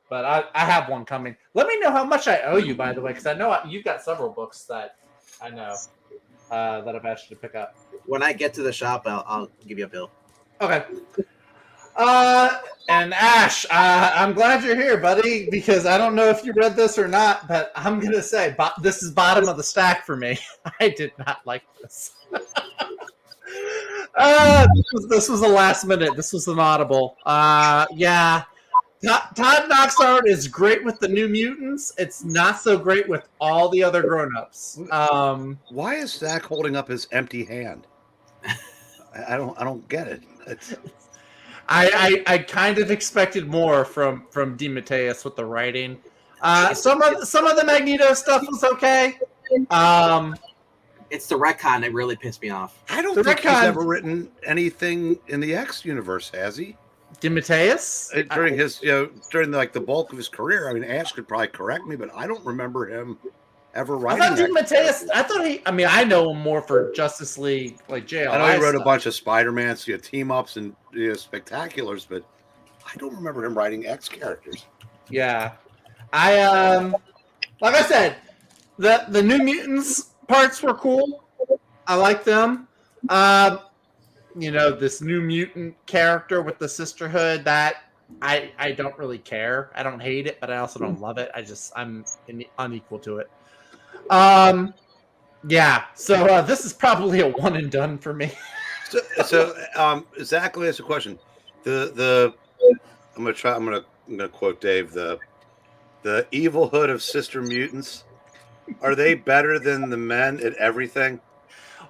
But I have one coming. Let me know how much I owe you, by the way, because I know you've got several books that I know that I've asked you to pick up. When I get to the shop, I'll give you a bill. Okay. And Ash, I'm glad you're here, buddy, because I don't know if you read this or not, but I'm going to say this is bottom of the stack for me. I did not like this. This was a last minute. This was an audible. Yeah. Todd Knox art is great with the New Mutants. It's not so great with all the other grown-ups. Why is Zach holding up his empty hand? I don't get it. I kind of expected more from DeMatteis with the writing. Some of the Magneto stuff was okay. It's the retcon that really pissed me off. I don't think he's ever written anything in the X universe, has he? DeMatteis? During his, during the bulk of his career. I mean, Ash could probably correct me, but I don't remember him ever writing. I thought DeMatteis. I know him more for Justice League, like JLI. I know he wrote a bunch of Spider-Mans, team ups and spectaculars, but I don't remember him writing X characters. Yeah, like I said, the New Mutants parts were cool. I like them. This New Mutant character with the sisterhood, that I don't really care. I don't hate it, but I also don't love it. I'm unequal to it. Yeah. So this is probably a one and done for me. So Zach, let me ask a question. I'm gonna quote Dave. The evil hood of sister mutants. Are they better than the men at everything?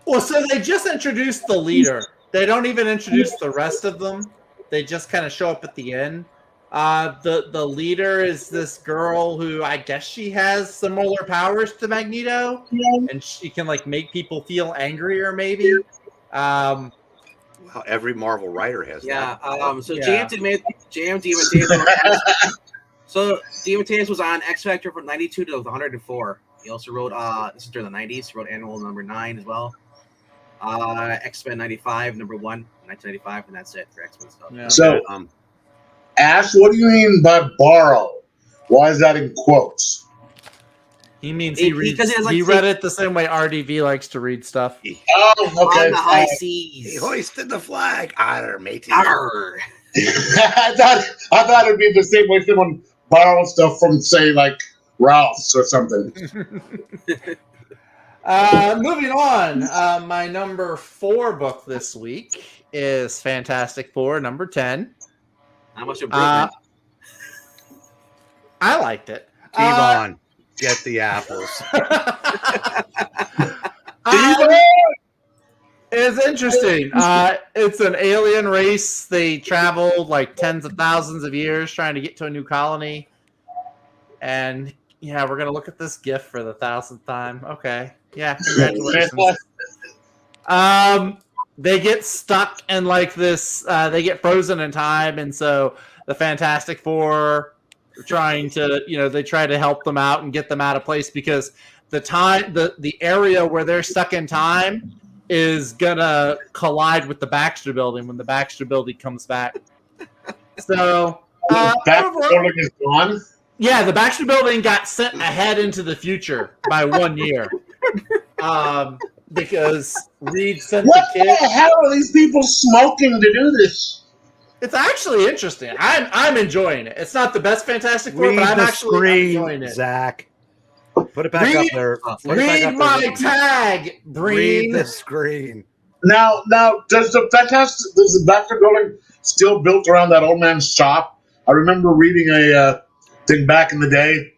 Well, so they just introduced the leader. They don't even introduce the rest of them. They just kind of show up at the end. The leader is this girl who I guess she has similar powers to Magneto, and she can like make people feel angrier, maybe. Well, every Marvel writer has Yeah. that. So Yeah. JM DeMatteis. So DeMatteis was on X Factor from 92 to 104. He also wrote this is during the 90s. He wrote Annual number 9 as well. X-Men 95 number 1, 1995, and that's it for X-Men stuff. Yeah. So, Ash, what do you mean by borrow? Why is that in quotes? He means He he read it the same way RDV likes to read stuff. Oh, okay. On the high seas. He hoisted the flag. Arr, matey. Arr. I thought it'd be the same way someone borrowed stuff from, say, like Ralph's or something. Moving on, my number 4 book this week is Fantastic Four, number 10. How much improvement? I liked it. Devon, get the apples. It's interesting. It's an alien race. They traveled like tens of thousands of years trying to get to a new colony. And yeah, we're going to look at this GIF for the 1000th time. Okay. Yeah, congratulations. They get stuck in like this, they get frozen in time. And so the Fantastic Four are trying to, they try to help them out and get them out of place because the area where they're stuck in time is gonna collide with the Baxter Building when the Baxter Building comes back. So Baxter Building is gone? Yeah, the Baxter Building got sent ahead into the future by 1 year. Because Reed sent What the kid. the hell are these people smoking to do this? It's actually interesting. I'm enjoying it. It's not the best Fantastic Four, but I'm actually enjoying it. Zach. Put it back up there. Read my tag, Breen. Read the screen. Now, does the Baxter Building still built around that old man's shop? I remember reading a thing back in the day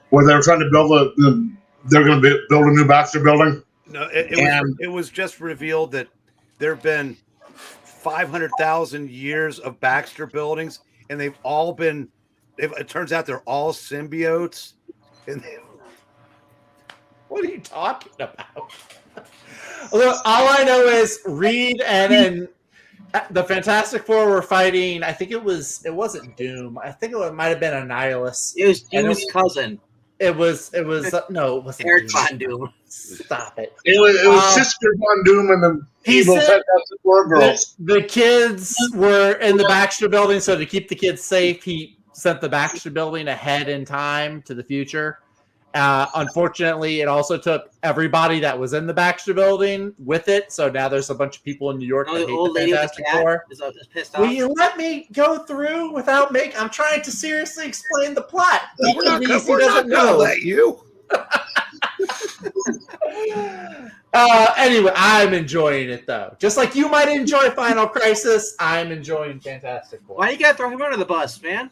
where they were trying to build they're going to build a new Baxter Building. No, it was just revealed that there have been 500,000 years of Baxter buildings, and they've all been. It turns out they're all symbiotes. And what are you talking about? Look, all I know is Reed and the Fantastic Four were fighting. I think it wasn't Doom. I think it might have been Annihilus. It was Doom's cousin. It was no, it wasn't Eric Doom. Von Doom. Stop it. It was Sister Von Doom and the evil Fantastic Four girls. The kids were in the Baxter Building, so to keep the kids safe, he sent the Baxter Building ahead in time to the future. Unfortunately, it also took everybody that was in the Baxter Building with it. So now there's a bunch of people in New York that hate the Fantastic Four. Is pissed off. Will you let me go through without I'm trying to seriously explain the plot. we're not going to let you. Anyway, I'm enjoying it though. Just like you might enjoy Final Crisis, I'm enjoying Fantastic Four. Why you gotta throw him under the bus, man?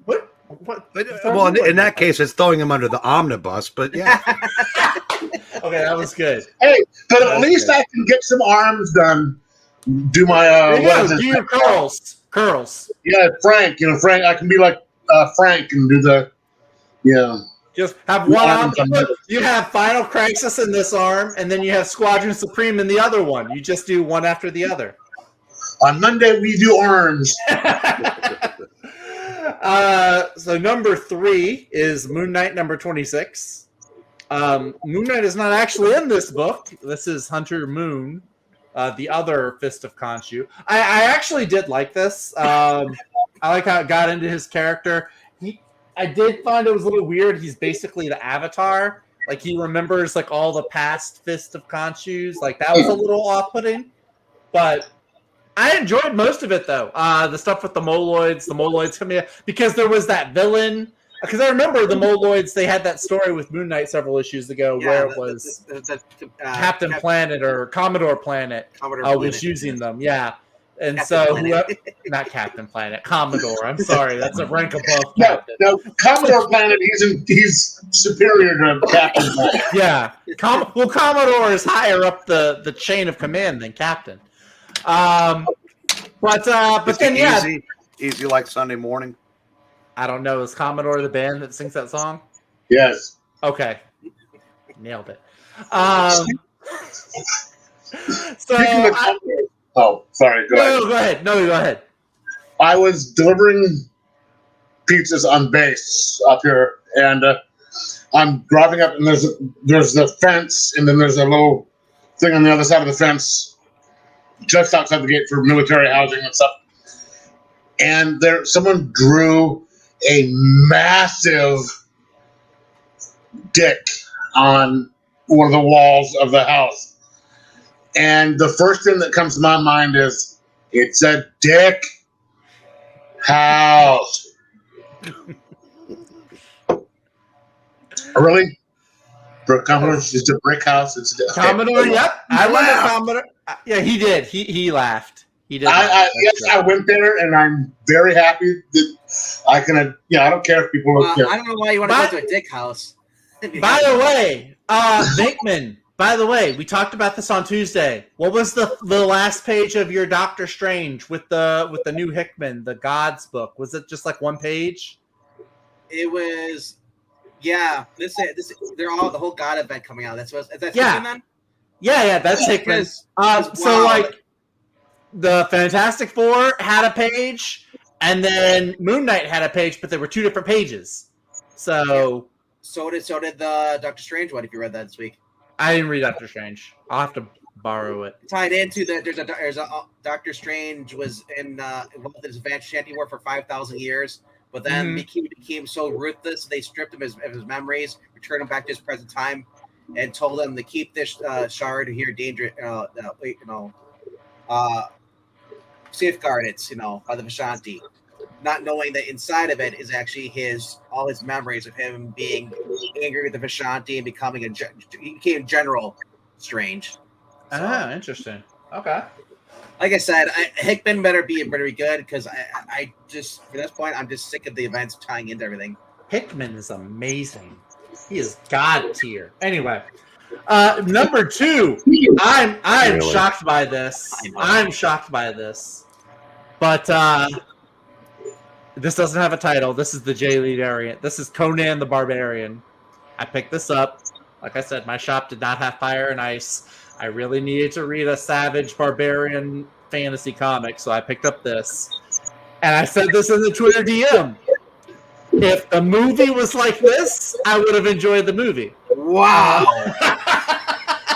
What? Well, in that case, it's throwing him under the omnibus. But yeah, okay, that was good. Hey, but at least I can get some arms done. Do my do your curls. Yeah, Frank. Frank. I can be like Frank and do the Just have one arm. You have Final Crisis in this arm, and then you have Squadron Supreme in the other one. You just do one after the other. On Monday we do arms. So number 3 is Moon Knight number 26. Moon Knight is not actually in this book. This is Hunter Moon, the other Fist of Khonshu. I actually did like this. I like how it got into his character. I did find it was a little weird. He's basically the Avatar. Like he remembers like all the past Fist of Khonshus. Like that was a little off-putting, but I enjoyed most of it though. The stuff with the Moloids coming in, because there was that villain because I remember the Moloids. They had that story with Moon Knight several issues ago, where it was Captain Planet or Commodore Planet was using them. Yeah, and Captain not Captain Planet, Commodore. I'm sorry, that's a rank above No, Captain. no, Commodore Planet. He's superior to Captain Planet. Yeah, Commodore is higher up the chain of command than Captain. But then easy like Sunday morning. I don't know. Is Commodore the band that sings that song? Yes. Okay, nailed it. Sorry. Go ahead. No, go ahead. I was delivering pizzas on base up here, and I'm driving up, and there's the fence, and then there's a little thing on the other side of the fence, just outside the gate for military housing and stuff. And someone drew a massive dick on one of the walls of the house. And the first thing that comes to my mind is, it's a dick house. Really? Commodore, it's a brick house. It's a Commodore, yep. I went to Commodore. Yeah, he did. He laughed. He did. I went there, and I'm very happy that I can. I don't care if people look. I don't know why you want to go to a dick house. By the way, Vinkman. By the way, we talked about this on Tuesday. What was the last page of your Doctor Strange with the new Hickman, the Gods book? Was it just like one page? It was. Yeah, they're all the whole God event coming out. Is that Hickman then? Yeah, that's Hickman. So like, the Fantastic Four had a page, and then Moon Knight had a page, but there were two different pages. So did the Doctor Strange one. If you read that this week, I didn't read Doctor Strange. I'll have to borrow it. Tied into there's a Doctor Strange was involved in his advanced shanty war for 5,000 years. But then became so ruthless, they stripped him of his memories, returned him back to his present time, and told him to keep this shard here dangerous. Safeguard it, by the Vishanti, not knowing that inside of it is actually all his memories of him being angry with the Vishanti and he became General Strange. So, interesting. Okay. Like I said, Hickman better be good because I just, for this point, I'm just sick of the events tying into everything. Hickman is amazing. He is God tier. Anyway, number 2, I'm really shocked by this. I'm shocked by this, but this doesn't have a title. This is the J-Lead variant. This is Conan the Barbarian. I picked this up. Like I said, my shop did not have Fire and Ice. I really needed to read a Savage Barbarian fantasy comic, so I picked up this. And I said this in the Twitter DM. If the movie was like this, I would have enjoyed the movie. Wow.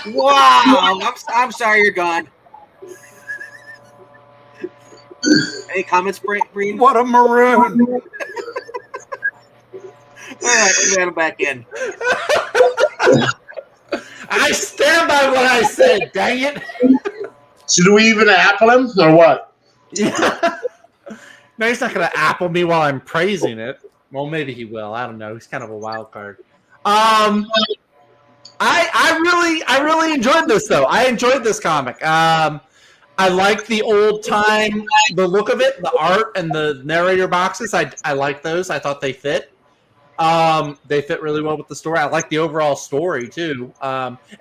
Wow. I'm sorry you're gone. Any comments, Breen? What a maroon. All right, let me get him back in. I stand by what I said, dang it. Should we even apple him or what? Yeah. No, he's not going to apple me while I'm praising it. Well, maybe he will. I don't know. He's kind of a wild card. I really enjoyed this, though. I enjoyed this comic. I like the the look of it, the art, and the narrator boxes. I like those. I thought they fit. They fit really well with the story. I like the overall story too.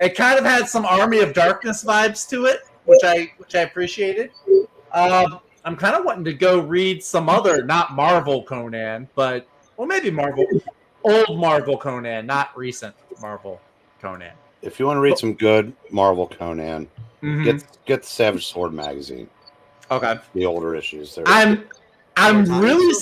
It kind of had some Army of Darkness vibes to it, which I appreciated. I'm kind of wanting to go read some other, not Marvel Conan, but maybe old Marvel Conan, not recent Marvel Conan. If you want to read some good Marvel Conan, get the Savage Sword magazine. Okay, the older issues. I'm really.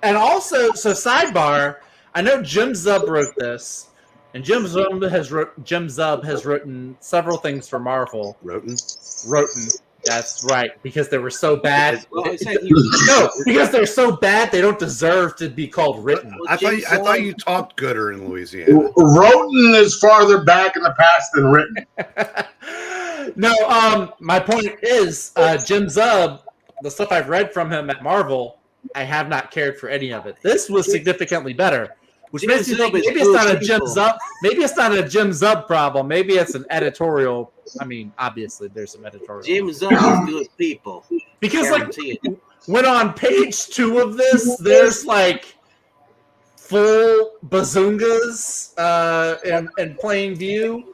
And also, so sidebar, I know Jim Zub wrote this, and Jim Zub has written several things for Marvel. Roten. That's right, because they were so bad. No, because they're so bad, they don't deserve to be called written. I thought you talked gooder in Louisiana. Roten is farther back in the past than written. No, my point is, Jim Zub, the stuff I've read from him at Marvel, I have not cared for any of it. This was significantly better, which Jim makes me think Zub is maybe it's not a good Jim people. Zub. Maybe it's not a Jim Zub problem. Maybe it's an editorial. I mean, obviously, there's some editorial. Jim Zub is good people. Because Guarantee it. when on page 2 of this, there's like full bazungas in plain view.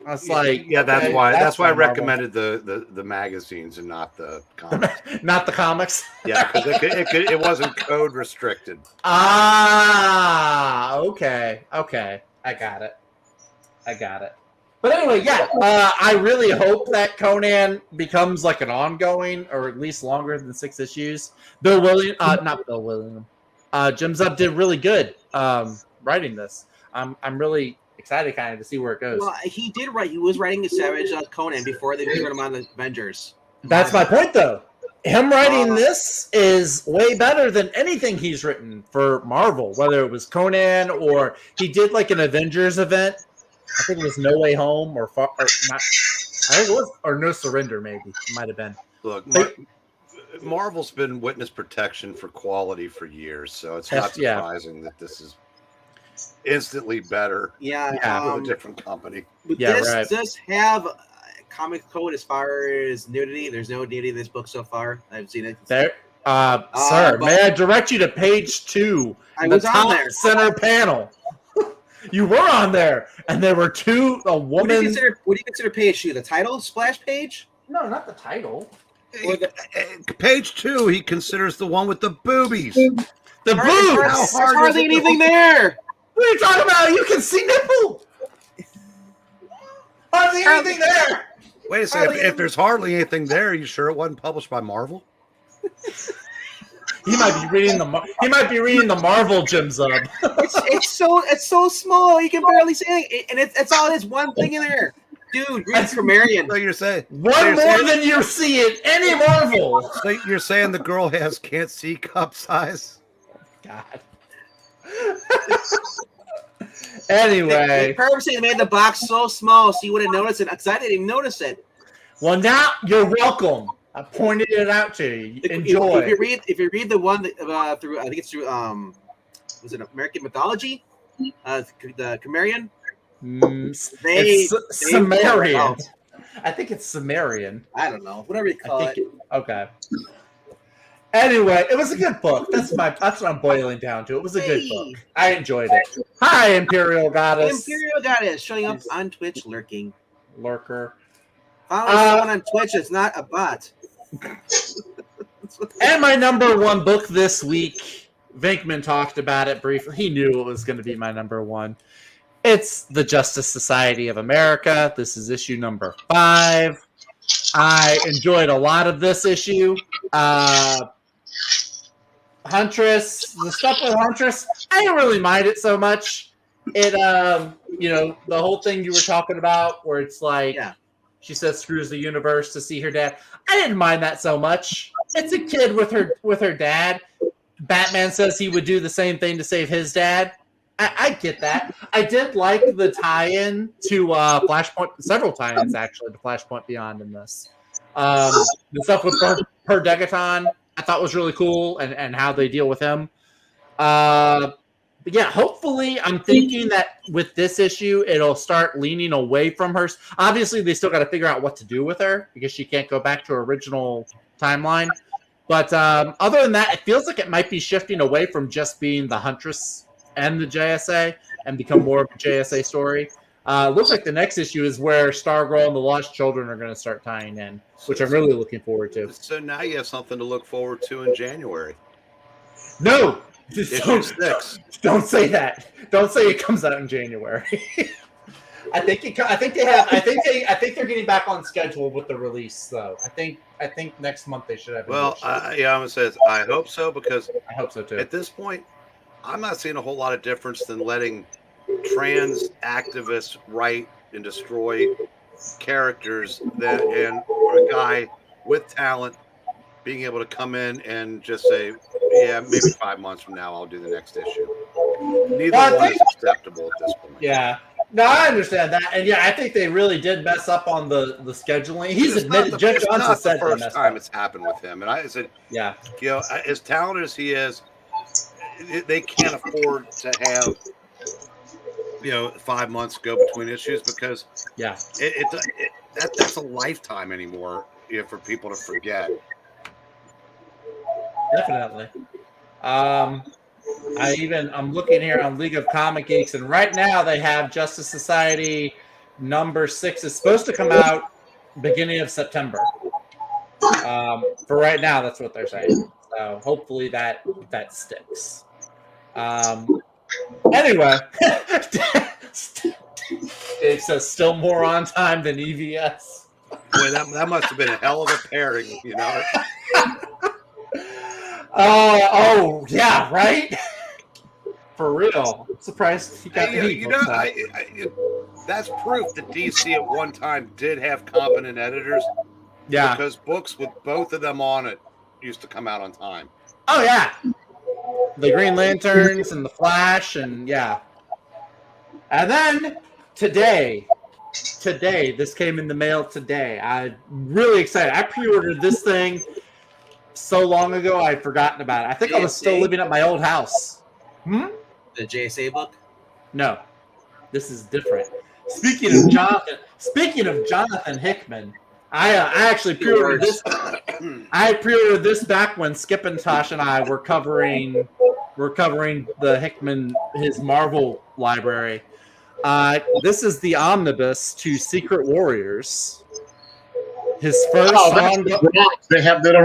I was like, yeah, that's okay, why I Marvel. recommended the magazines and not the comics. Not the comics. Yeah, because it wasn't code restricted. Ah, okay. I got it. But anyway, yeah, I really hope that Conan becomes like an ongoing, or at least longer than 6 issues. Not Bill William. Jim Zub did really good writing this. I'm really excited kind of to see where it goes. Well, he did write. He was writing a Savage Conan before they put him on the Avengers. That's my point, though. Him writing this is way better than anything he's written for Marvel, whether it was Conan or he did like an Avengers event. I think it was No Way Home or not. I think it was or No Surrender. Maybe it might have been. Look, Marvel's been witness protection for quality for years, so it's not surprising that this is instantly better. Yeah, with a different company. But this does have a comic code as far as nudity. There's no nudity in this book so far. I've seen it. There, sir, may I direct you to page 2? I was on there. Center panel. You were on there, and there were two. A woman. What do you consider page 2? The title splash page? No, not the title. Page 2, he considers the one with the boobies. The boobs. There's hardly anything there. What are you talking about? You can see nipple. Hardly anything there. Wait a second. If there's hardly anything there, are you sure it wasn't published by Marvel? He might be reading the Marvel Jim Zub. It's so small you can barely see anything, and it's all this one thing in there, dude. Read Cimmerian. So you're saying one more than you see in any Marvel. So you're saying the girl can't see cup size? God. Anyway, they purposely made the box so small so you wouldn't notice it. Because I didn't even notice it. Well, now you're welcome. I pointed it out to you. Enjoy. If you read the one that, through, I think it's through was it American Mythology? The Cimmerian. Cimmerian. I think it's Cimmerian. I don't know. Whatever you call it. Okay. Anyway, it was a good book. That's what I'm boiling down to. It was a good book. I enjoyed it. Hi, Imperial Goddess. Imperial Goddess showing up on Twitch, lurking. Lurker. Following someone on Twitch is not a bot. And my number 1 book this week, Venkman talked about it briefly. He knew it was going to be my number 1. It's the Justice Society of America. This is issue number 5. I enjoyed a lot of this issue. Huntress, the stuff with Huntress, I didn't really mind it so much. It, the whole thing you were talking about where it's like, she says screws the universe to see her dad. I didn't mind that so much. It's a kid with her dad. Batman says he would do the same thing to save his dad. I get that. I did like the tie-in to Flashpoint, several tie-ins actually to Flashpoint Beyond in this. The stuff with Per Degaton I thought was really cool, and how they deal with him. But yeah, hopefully, I'm thinking that with this issue, it'll start leaning away from her. Obviously, they still got to figure out what to do with her because she can't go back to her original timeline. But other than that, it feels like it might be shifting away from just being the Huntress and the JSA and become more of a JSA story. Looks like the next issue is where Stargirl and the Lost Children are going to start tying in, which I'm really looking forward to. So now you have something to look forward to in January. No! Don't say that. Don't say it comes out in January. I think they're getting back on schedule with the release, though. I think next month they should have. Well, I'm gonna say I hope so, because I hope so too. At this point, I'm not seeing a whole lot of difference than letting trans activists write and destroy characters or a guy with talent being able to come in and just say, yeah, maybe 5 months from now I'll do the next issue. Neither one is acceptable at this point. Yeah. No, I understand that, and yeah, I think they really did mess up on the scheduling. He's admitted. Jeff It's Johnson not the said they first messed time up. it's happened with him. And I said, Yeah, as talented as he is, they can't afford to have 5 months go between issues because yeah, that's a lifetime anymore. For people to forget. definitely. I'm looking here on League of Comic Geeks, and right now they have Justice Society number 6 is supposed to come out beginning of September. For right now, that's what they're saying. So hopefully that sticks. Anyway, Dave says still more on time than EVS. Boy, that must have been a hell of a pairing, Oh yeah, right. For real. Surprised he got the heat. That's proof that DC at one time did have competent editors. Yeah. Because books with both of them on it used to come out on time. Oh yeah. The Green Lanterns and the Flash and yeah. And then today, this came in the mail today. I'm really excited. I pre-ordered this thing so long ago I'd forgotten about it. I think I was still living at my old house. The JSA book? No. This is different. Speaking of Jonathan Hickman, I actually pre-ordered this. I pre-ordered this back when Skip and Tosh and I were covering the Hickman, his Marvel library. This is the omnibus to Secret Warriors. His first. They don't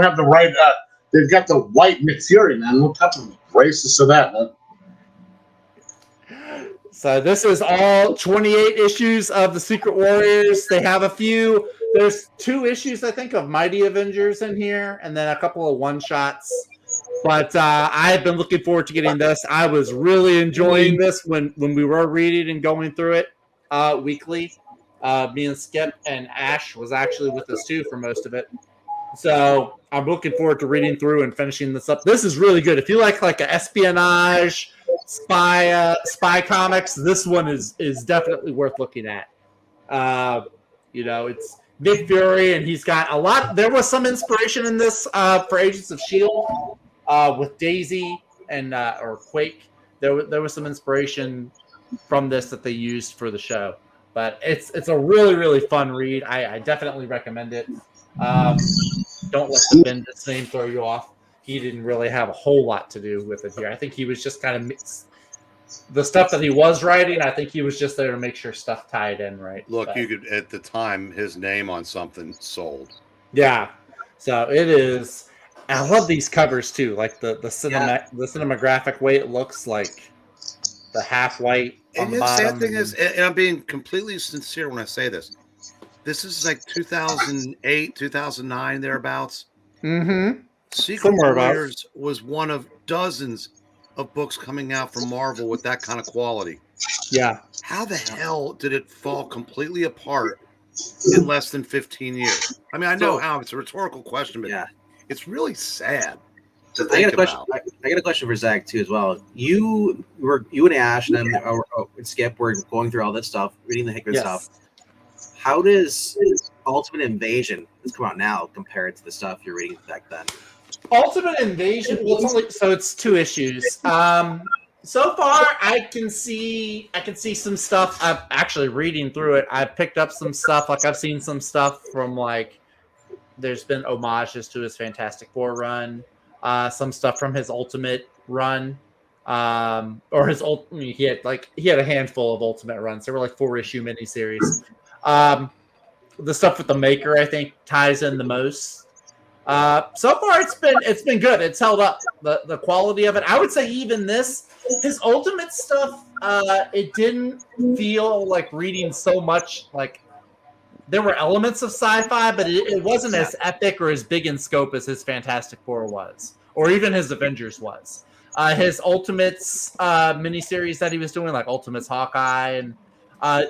have the right. They've got the white Nick Fury, man. What type of racist to that, man? So this is all 28 issues of the Secret Warriors. They have a few. There's 2 issues, I think, of Mighty Avengers in here, and then a couple of one-shots. But I've been looking forward to getting this. I was really enjoying this when we were reading and going through it weekly. Me and Skip and Ash was actually with us, too, for most of it. So I'm looking forward to reading through and finishing this up. This is really good. If you like an espionage, spy comics, this one is definitely worth looking at. It's Nick Fury, and he's got a lot. There was some inspiration in this for Agents of S.H.I.E.L.D. With Daisy and or Quake. There was some inspiration from this that they used for the show. But it's a really, really fun read. I definitely recommend it. Don't let the Bendis name throw you off. He didn't really have a whole lot to do with it here. I think he was just kind of the stuff that he was writing. I think he was just there to make sure stuff tied in right. Look, you could at the time his name on something sold. Yeah, so it is. I love these covers too, like the cinematographic way it looks, like the half white on the bottom. Sad thing is, and I'm being completely sincere when I say this. This is like 2008, 2009, thereabouts. Mm-hmm. Secret Warriors was one of dozens of books coming out from Marvel with that kind of quality. Yeah. How the hell did it fall completely apart in less than 15 years? I mean, I know how it's a rhetorical question, but it's really sad to think about. I got a question for Zach too as well. You and Ash and Skip were going through all this stuff, reading the Hickman stuff. How does Ultimate Invasion has come out now compared to the stuff you're reading back then? Ultimate Invasion. Well, it's 2 issues. So far, I can see some stuff. I'm actually reading through it. I've picked up some stuff. Like I've seen some stuff from there's been homages to his Fantastic Four run. Some stuff from his Ultimate run. Or his he had a handful of Ultimate runs. There were like 4-issue miniseries. The stuff with the Maker, I think, ties in the most. So far, it's been good. It's held up. The quality of it. I would say even his Ultimate stuff, it didn't feel like reading so much. Like there were elements of sci-fi, but it wasn't as epic or as big in scope as his Fantastic Four was, or even his Avengers was. His Ultimates miniseries that he was doing, like Ultimates Hawkeye, and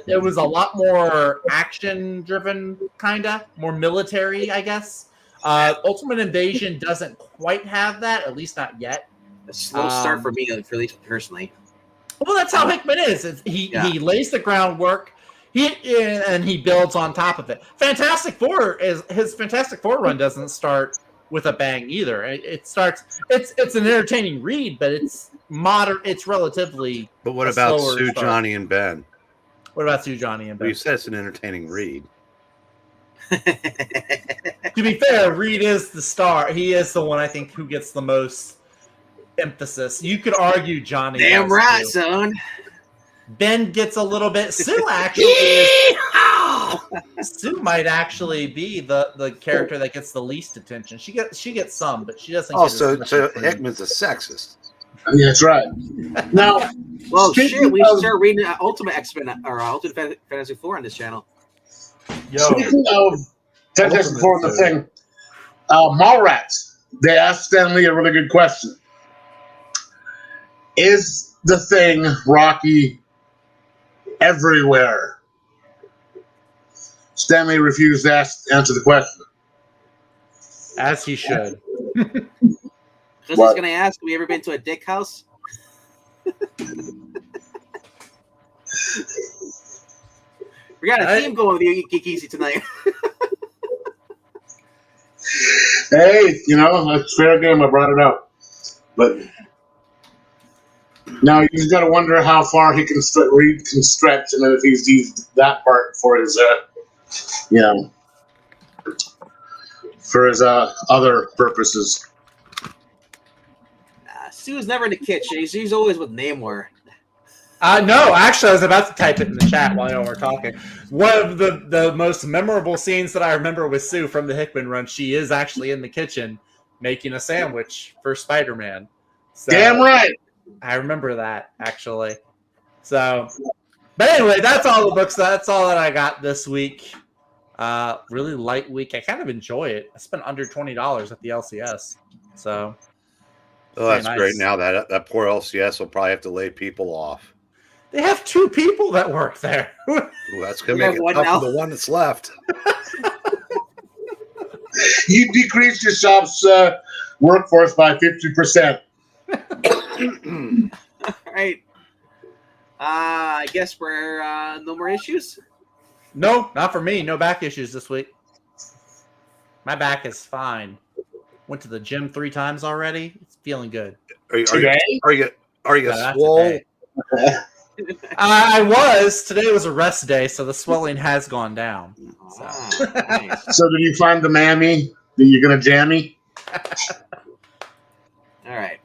it was a lot more action-driven, more military, I guess. Ultimate Invasion doesn't quite have that, at least not yet. A slow start for me, at least personally. Well, that's how Hickman is. He lays the groundwork, and he builds on top of it. Fantastic Four his Fantastic Four run doesn't start with a bang either. It starts. It's an entertaining read, but it's modern. It's relatively. But what about slower Sue, start. Johnny, and Ben? What about Sue, Johnny, and Well, Ben? you said it's an entertaining read. To be fair, Reed is the star. He is the one I think who gets the most emphasis. You could argue Johnny. Damn does right, too. son. Ben gets a little bit. Sue actually is. Sue might actually be the character that gets the least attention. She gets some, but she doesn't. Also, get as much so as Breen. Hickman's a sexist. Yeah, that's right. Now, Well, speaking shit, we should of- start reading Ultimate X-Men or Ultimate Fantasy 4 on this channel. Yo, speaking of Fantastic Four, the thing, Mallrats, they asked Stan Lee a really good question. Is the Thing Rocky everywhere? Stanley refused to answer the question. as he should. Just What? going to ask, have we ever been to a dick house? We got a theme going with you, Geek Easy, tonight. Hey, it's fair game. I brought it up. But now you just got to wonder how far he can Reed can stretch, and then if he's used that part for his, other purposes. Sue's never in the kitchen. She's always with Namor. No, actually, I was about to type it in the chat while y'all were talking. One of the most memorable scenes that I remember with Sue from the Hickman run, she is actually in the kitchen making a sandwich for Spider-Man. So, Damn right. I remember that, actually. So, but anyway, that's all the books. That's all that I got this week. Really light week. I kind of enjoy it. I spent under $20 at the LCS. So, Oh, that's nice. great. Now that poor LCS will probably have to lay people off. they have 2 people that work there. Well, that's going We to have make it one tough now. for the one that's left. You decreased your shop's workforce by 50%. All right. I guess we're no more issues. No, not for me. No back issues this week. My back is fine. Went to the gym 3 times already. It's feeling good. Are you Today? swole? today. I was. Today was a rest day, so the swelling has gone down. Oh, nice. So did you find the mammy that you're going to jammy? All right.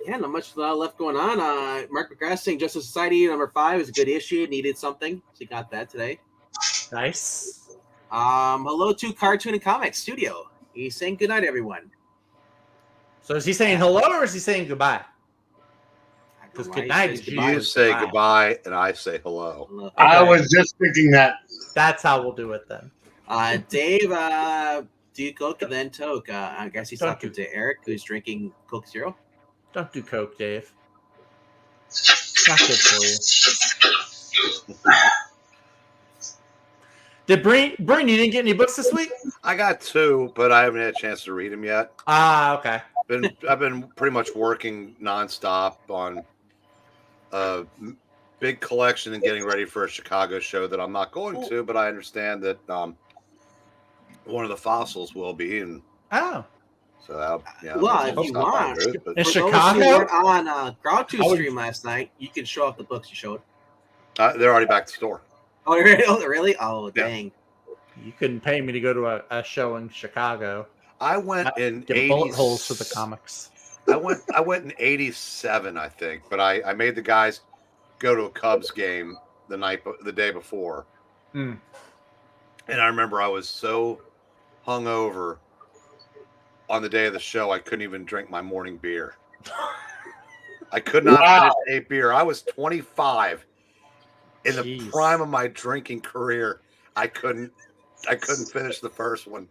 Yeah, not much left going on. Mark McGrath saying Justice Society #5 is a good issue. Needed something. So you got that today. Nice. Hello to Cartoon and Comics Studio. He's saying good night, everyone. So is he saying hello or is he saying goodbye? I don't Because know why good he night says is goodbye. You say goodbye, and I say hello. Hello. I Okay. was just thinking that. That's how we'll do it then. Dave, do you Coke and then Toke? I guess he's Don't talking to Eric, who's drinking Coke Zero. Don't do coke, Dave. It's not good for you. Did Breen, you didn't get any books this week? I got 2, but I haven't had a chance to read them yet. Okay. I've been pretty much working nonstop on a big collection and getting ready for a Chicago show that I'm not going to, but I understand that one of the fossils will be, and Oh. so Well, if you want. In For those who Chicago? weren't on Ground2 I would- stream last night, you can show off the books you showed. they're already back to store. Oh, really? Oh, really? Oh, Yeah. dang. You couldn't pay me to go to a show in Chicago. I went in Get bullet holes for the comics. I went in '87, I think, but I made the guys go to a Cubs game the day before, Hmm. and I remember I was so hungover on the day of the show I couldn't even drink my morning beer. I could not Wow. finish a beer. I was 25 in the Jeez. prime of my drinking career. I couldn't finish the first one.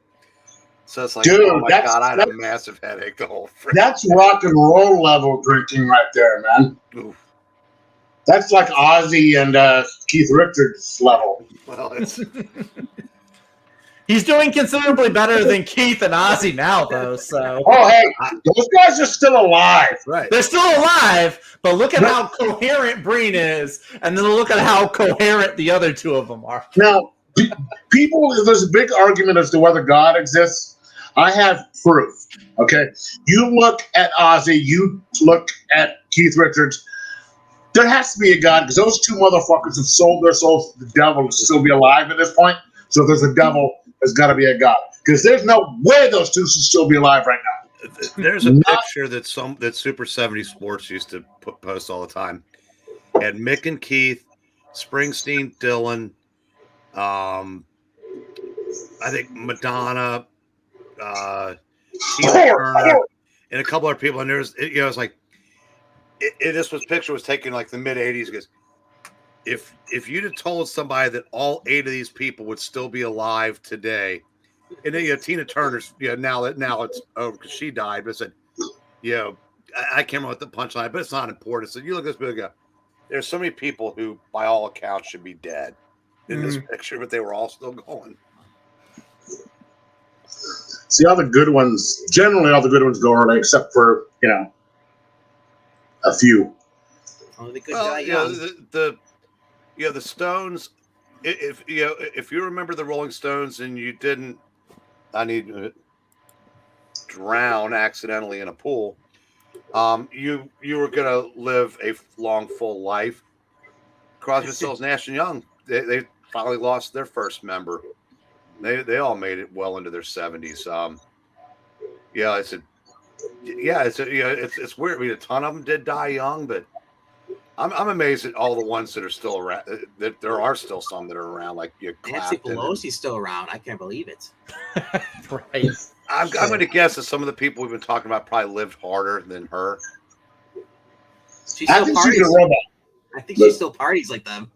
So it's like, Dude, oh my God, I had a that's- massive headache the whole That's rock and roll level drinking right there, man. Oof. That's like Ozzy and Keith Richards level. Well, it's He's doing considerably better than Keith and Ozzy now, though. So Oh, hey, those guys are still alive. Right. they're still alive, but look at how coherent Breen is, and then look at how coherent the other two of them are. Now, people, there's a big argument as to whether God exists. I have proof. Okay, you look at Ozzy, you look at Keith Richards. There has to be a God because those two motherfuckers have sold their souls to the devil to still be alive at this point. So if there's a devil, there's got to be a God because there's no way those two should still be alive right now. There's a picture that Super 70 Sports used to post all the time. Had Mick and Keith, Springsteen, Dylan, I think Madonna, Tina Turner, and a couple other people. And there's, it's like, this picture was taken like the mid '80s. Because if you'd have told somebody that all 8 of these people would still be alive today, and then Tina Turner's, now it's over because she died. But I said, I can't remember what the punchline, but it's not important. So you look at this big. There's so many people who, by all accounts, should be dead in this picture, but they were all still going. See, generally all the good ones go early, except for, a few. Only the good die young. The Stones, if you remember the Rolling Stones and you didn't, drown accidentally in a pool, you were going to live a long, full life. Crosby, Stills, Nash and Young, they finally lost their first member. They all made it well into their 70s. It's weird. I mean, a ton of them did die young, but I'm amazed at all the ones that are still around. That there are still some that are around, like Nancy Pelosi's still around. I can't believe it. Right. I'm going to guess that some of the people we've been talking about probably lived harder than her. She still parties. I think she still parties like them.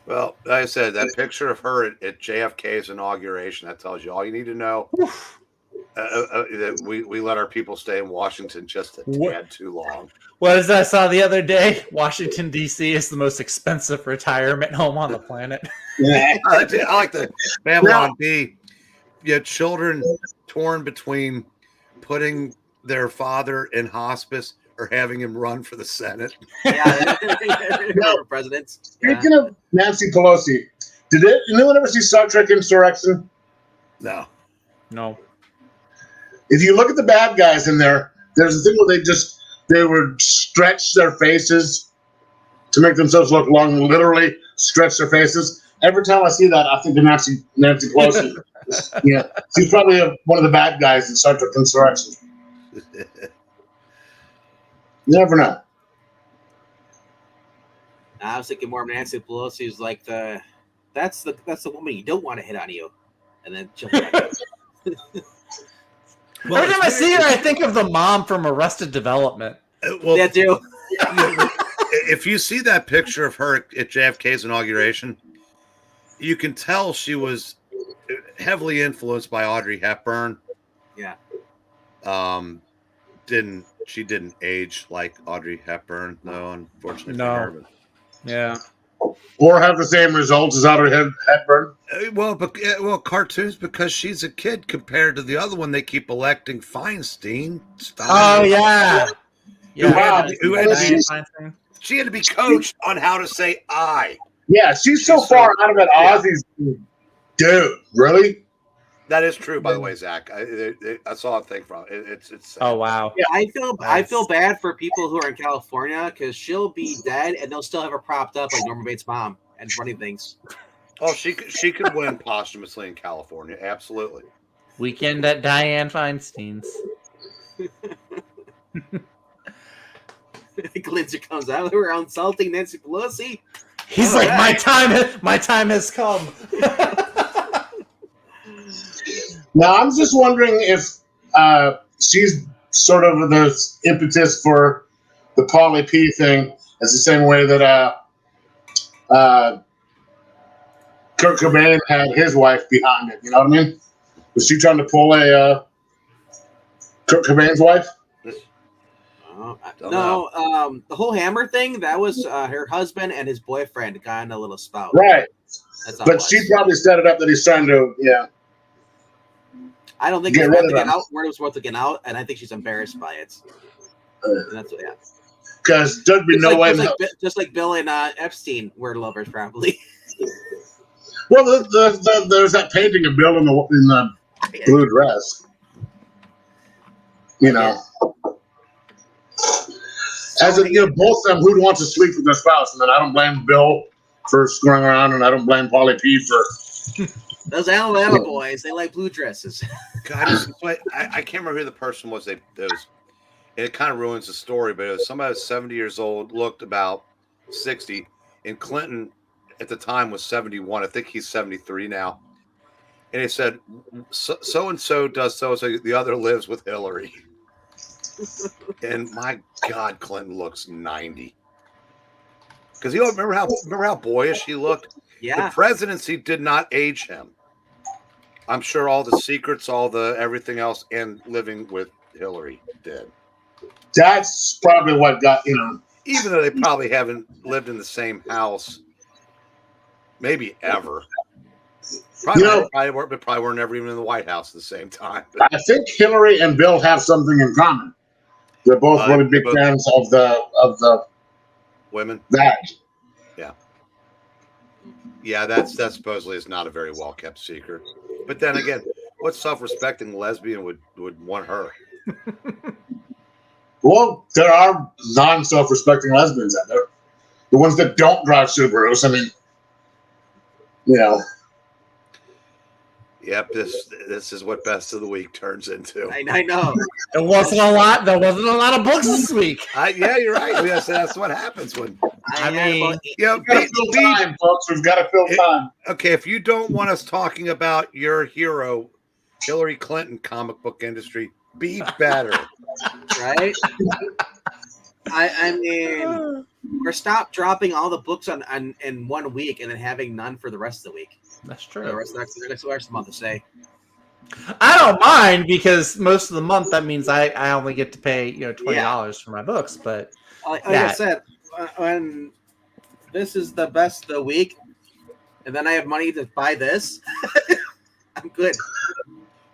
Well, like I said, that picture of her at JFK's inauguration, that tells you all you need to know. That we let our people stay in Washington just a tad too long. What as I saw the other day, Washington, D.C. is the most expensive retirement home on the planet. I like the Babylon B. Children torn between putting their father in hospice or having him run for the Senate. Yeah, for presidents. Speaking of Nancy Pelosi, did anyone ever see Star Trek Insurrection? No. If you look at the bad guys in there, there's a thing where they would stretch their faces to make themselves look long, literally stretch their faces. Every time I see that, I think of Nancy Pelosi. Yeah, she's probably one of the bad guys in Star Trek Insurrection. You never know. I was thinking more of Nancy Pelosi is like that's the woman you don't want to hit on you, and then she'll Well, every time I see her, I think of the mom from Arrested Development. That too. If you see that picture of her at JFK's inauguration, you can tell she was heavily influenced by Audrey Hepburn. Yeah. She didn't age like Audrey Hepburn, though, unfortunately. No. Yeah. Or have the same results as Audrey Hepburn. Well, cartoons, because she's a kid compared to the other one. They keep electing Feinstein. Oh yeah. She had to be coached on how to say "I." Yeah, she's so far out of it. Ozzy's dude, really? That is true, by the way, Zach. I saw a thing from it. It's oh wow. Yeah, I feel bad for people who are in California because she'll be dead and they'll still have her propped up like Norman Bates' mom and running things. Oh, she could win posthumously in California, absolutely. Weekend at Dianne Feinstein's. Glinzer comes out. We're insulting Nancy Pelosi. He's like, my time has come. Now, I'm just wondering if she's sort of the impetus for the Polly P thing, as the same way that Kurt Cobain had his wife behind it. You know what I mean? Was she trying to pull a Kurt Cobain's wife? Don't No, the whole hammer thing, that was her husband and his boyfriend got in a little spout. Right. That's all it But was. she probably set it up that he's trying to, I don't think get it was rid worth of to get them. out. Word was worth to get out, and I think she's embarrassed by it. And that's what, yeah. Because there'd be no way. Just like Bill and Epstein were lovers, probably. Well, there's that painting of Bill in the blue dress. You know. As both of them, who'd want to sleep with their spouse? And then I don't blame Bill for screwing around, and I don't blame Pauly P for. Those Alabama boys, they like blue dresses. God, I can't remember who the person was. It kind of ruins the story, but it was somebody who's 70 years old, looked about 60, and Clinton at the time was 71. I think he's 73 now. And he said, so and so does so and so. The other lives with Hillary. And my God, Clinton looks 90. Because you remember how boyish he looked. Yeah. The presidency did not age him. I'm sure all the secrets, all the everything else, and living with Hillary did. That's probably what got, Even though they probably haven't lived in the same house, maybe ever. Probably weren't ever even in the White House at the same time. But I think Hillary and Bill have something in common. They're both really big fans of the women. That. Yeah. Yeah, that supposedly is not a very well kept secret. But then again, what self-respecting lesbian would want her? Well, there are non-self-respecting lesbians out there. The ones that don't drive Subarus. I mean, Yep, this is what Best of the Week turns into. I know. There wasn't a lot of books this week. Yeah, you're right. Yes, that's what happens when. I mean, we've got to fill time, folks. We've got to fill time. Okay, if you don't want us talking about your hero, Hillary Clinton, comic book industry, be better, right? I mean, or stop dropping all the books on in 1 week and then having none for the rest of the week. That's true. The rest of the month to say. I don't mind because most of the month that means I only get to pay $20 for my books. But like I said, when this is the best of the week, and then I have money to buy this, I'm good.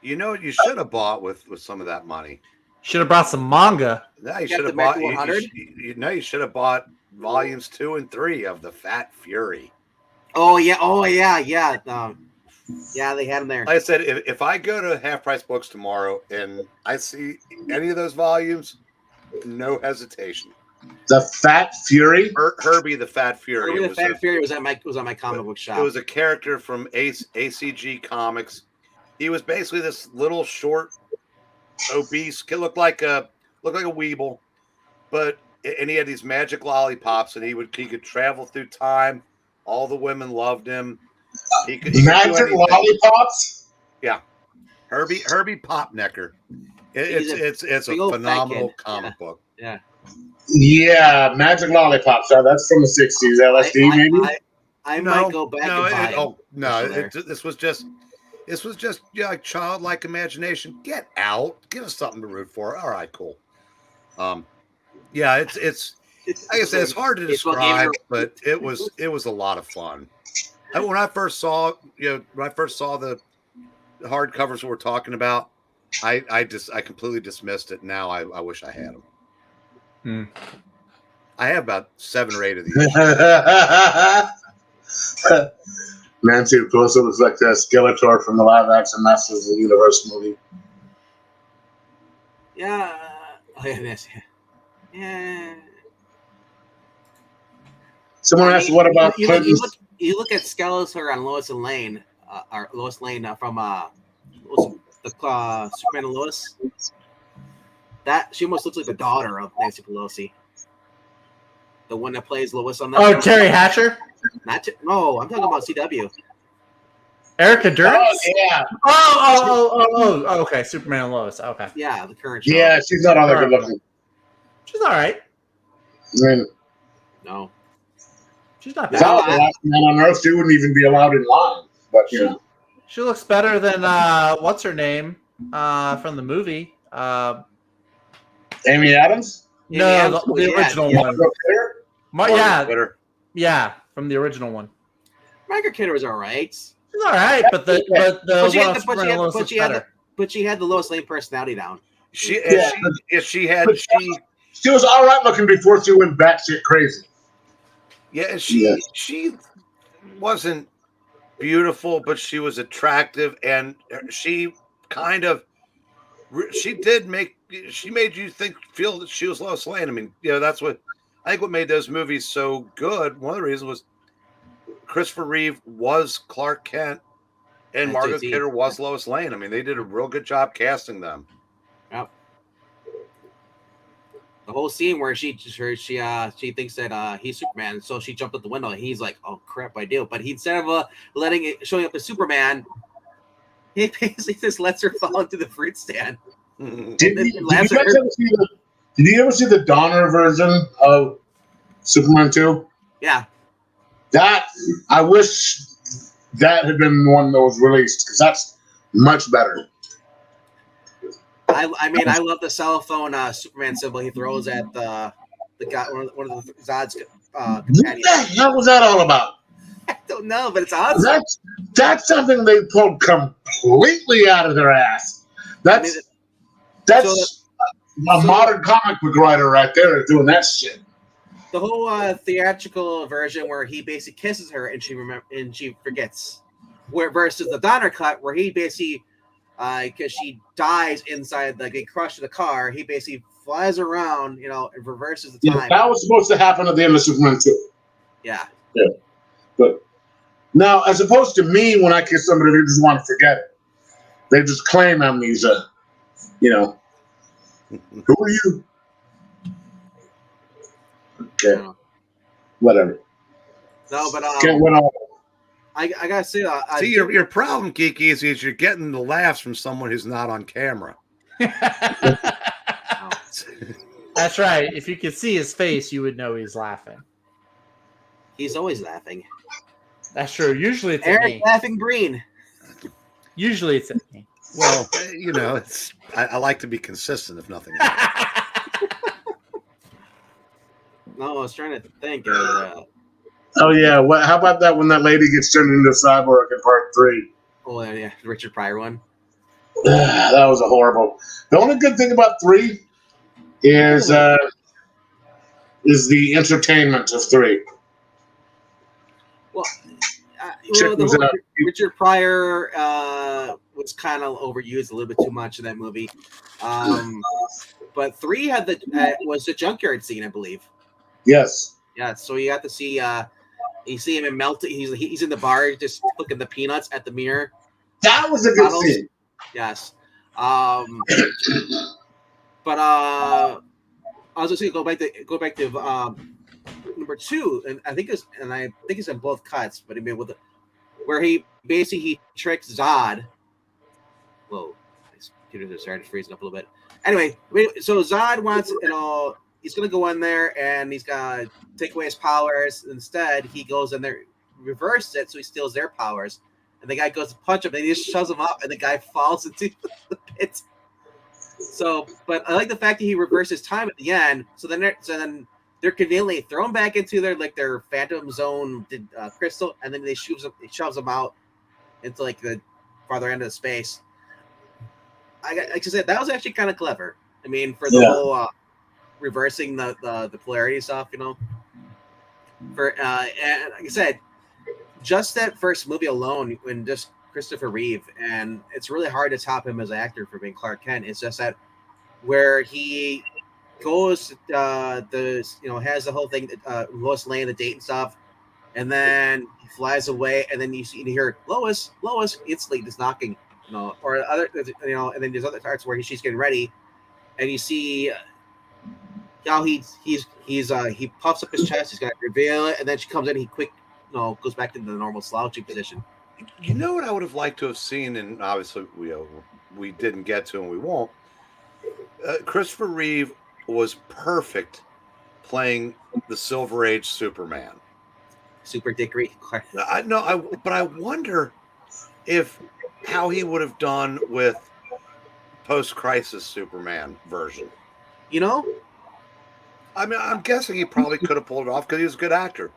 You know what you should have bought with some of that money? Should have brought some manga. No, you should have bought. You should have bought volumes 2 and 3 of the Fat Fury. Oh yeah. Yeah, they had them there. Like I said, if I go to Half Price Books tomorrow and I see any of those volumes, no hesitation. The Fat Fury? Herbie the Fat Fury. Herbie the Fat Fury was at my comic book shop. It was a character from ACG Comics. He was basically this little short, obese kid, looked like a weeble, and he had these magic lollipops, and he could travel through time. All the women loved him. He magic lollipops? Yeah. Herbie Popnecker. It's a phenomenal comic book. Yeah. Yeah, magic lollipops. That's from the 60s. LSD, maybe? I might go back and buy it. This was just like childlike imagination. Get out. Give us something to root for. All right, cool. Yeah, it's like I said, it's hard to describe, but it was a lot of fun. When I first saw the hardcovers we were talking about, I completely dismissed it. Now I wish I had them. I have about 7 or 8 of these. Man, too close. It was like the Skeletor from the live-action Masters of the Universe movie. Yeah. Oh yeah, yeah. Someone asked, "What about Clinton's?" You look at Skeletor on Lois and Lane, or Lois Lane from the Superman and Lois. That she almost looks like the daughter of Nancy Pelosi, the one that plays Lois on that. Oh, Terry Hatcher. No, I'm talking about CW. Erica Durance? Oh, yeah. Oh, okay. Superman and Lois. Okay. Yeah, the current show. Yeah, she's not all that good looking. She's all right. I mean, no. She's not bad. The last man on Earth, she wouldn't even be allowed in line. But she looks better than what's her name from the movie? Amy Adams? No, the absolutely, yeah. original Yeah. one. Margaret Yeah, Kidder. yeah, from the original one. Margaret Kidder was all right. It's all right, but the one on Superman and Lois looks better. But she had the Lois Lane personality down. She But she was all right looking before she went batshit crazy. Yeah, she wasn't beautiful, but she was attractive, and she kind of she made you feel that she was Lois Lane. I mean, that's what I think what made those movies so good. One of the reasons was Christopher Reeve was Clark Kent, and Margaret Kidder was Lois Lane. I mean, they did a real good job casting them. Yep. The whole scene where she thinks that he's Superman, so she jumped out the window, and he's like, "Oh crap, I do." But instead of showing up as Superman, he basically just lets her fall into the fruit stand. Did you ever see the Donner version of Superman 2? Yeah. That I wish that had been one that was released because that's much better. I mean, I love the cell phone Superman symbol he throws at the guy, one of the Zod's companions. What the hell was that all about? I don't know, but it's awesome. That's something they pulled completely out of their ass. That's a modern comic book writer right there doing that shit. The whole theatrical version where he basically kisses her and she forgets, versus the Donner cut where he basically, because she dies inside, like they crush the car, he basically flies around, and reverses the time. That was supposed to happen at the end of Superman 2. Yeah. But now, as opposed to me, when I kiss somebody, they just want to forget it. They just claim amnesia. Who are you? Okay. Whatever. No, but Can't win all. I gotta say, see your problem, Kiki, is you're getting the laughs from someone who's not on camera. That's right. If you could see his face, you would know he's laughing. He's always laughing. That's true. Usually it's Eric at me. laughing Breen. Usually it's at me. Well, I like to be consistent, if nothing else. No, I was trying to think. Oh yeah, how about that when that lady gets turned into a cyborg in part 3? Oh yeah, Richard Pryor one. That was a horrible. The only good thing about 3 is the entertainment of 3. Well, the whole Richard Pryor was kind of overused a little bit too much in that movie. But 3 had was the junkyard scene, I believe. Yes. Yeah, so you got to see you see him in melted. He's in the bar just looking the peanuts at the mirror. That was a good scene. Yes. But I was just gonna go back to number 2, and I think it's in both cuts, but I mean where he basically tricks Zod. Whoa, his computers are starting to freeze up a little bit. Anyway, so Zod wants, he's gonna go in there and he's gonna take away his powers. Instead, he goes in there, reverses it, so he steals their powers. And the guy goes to punch him, and he just shoves him up, and the guy falls into the pit. So, but I like the fact that he reverses time at the end. So then they're conveniently thrown back into their Phantom Zone crystal, and then he shoves them out into like the farther end of space. Like I said, that was actually kind of clever. I mean, for the whole reversing the polarity stuff, and like I said, just that first movie alone, when just Christopher Reeve, and it's really hard to top him as an actor for being Clark Kent. It's just that where he goes, has the whole thing, Lois Lane, the date and stuff, and then he flies away, and then you hear Lois, instantly just knocking, or other, and then there's other parts where she's getting ready, and you see how he puffs up his chest, he's got to reveal it, and then she comes in, he goes back into the normal slouching position. You know what I would have liked to have seen, and obviously we didn't get to, and we won't. Christopher Reeve was perfect playing the Silver Age Superman. Super Dickery. But I wonder how he would have done with post-crisis Superman version. I mean, I'm guessing he probably could have pulled it off because he was a good actor.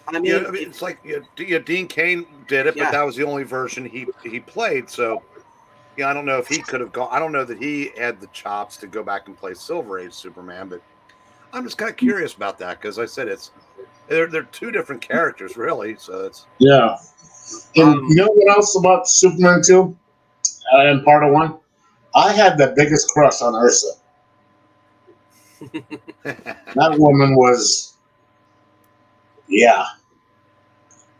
I mean, It's like Dean Cain did it, Yeah. but that was the only version he played. So, I don't know if he could have gone. I don't know that he had the chops to go back and play Silver Age Superman, but I'm just kind of curious about that because I said they're two different characters, really. So it's Yeah. And you know what else about Superman 2 and part of 1? I had the biggest crush on Ursa. That woman was, yeah.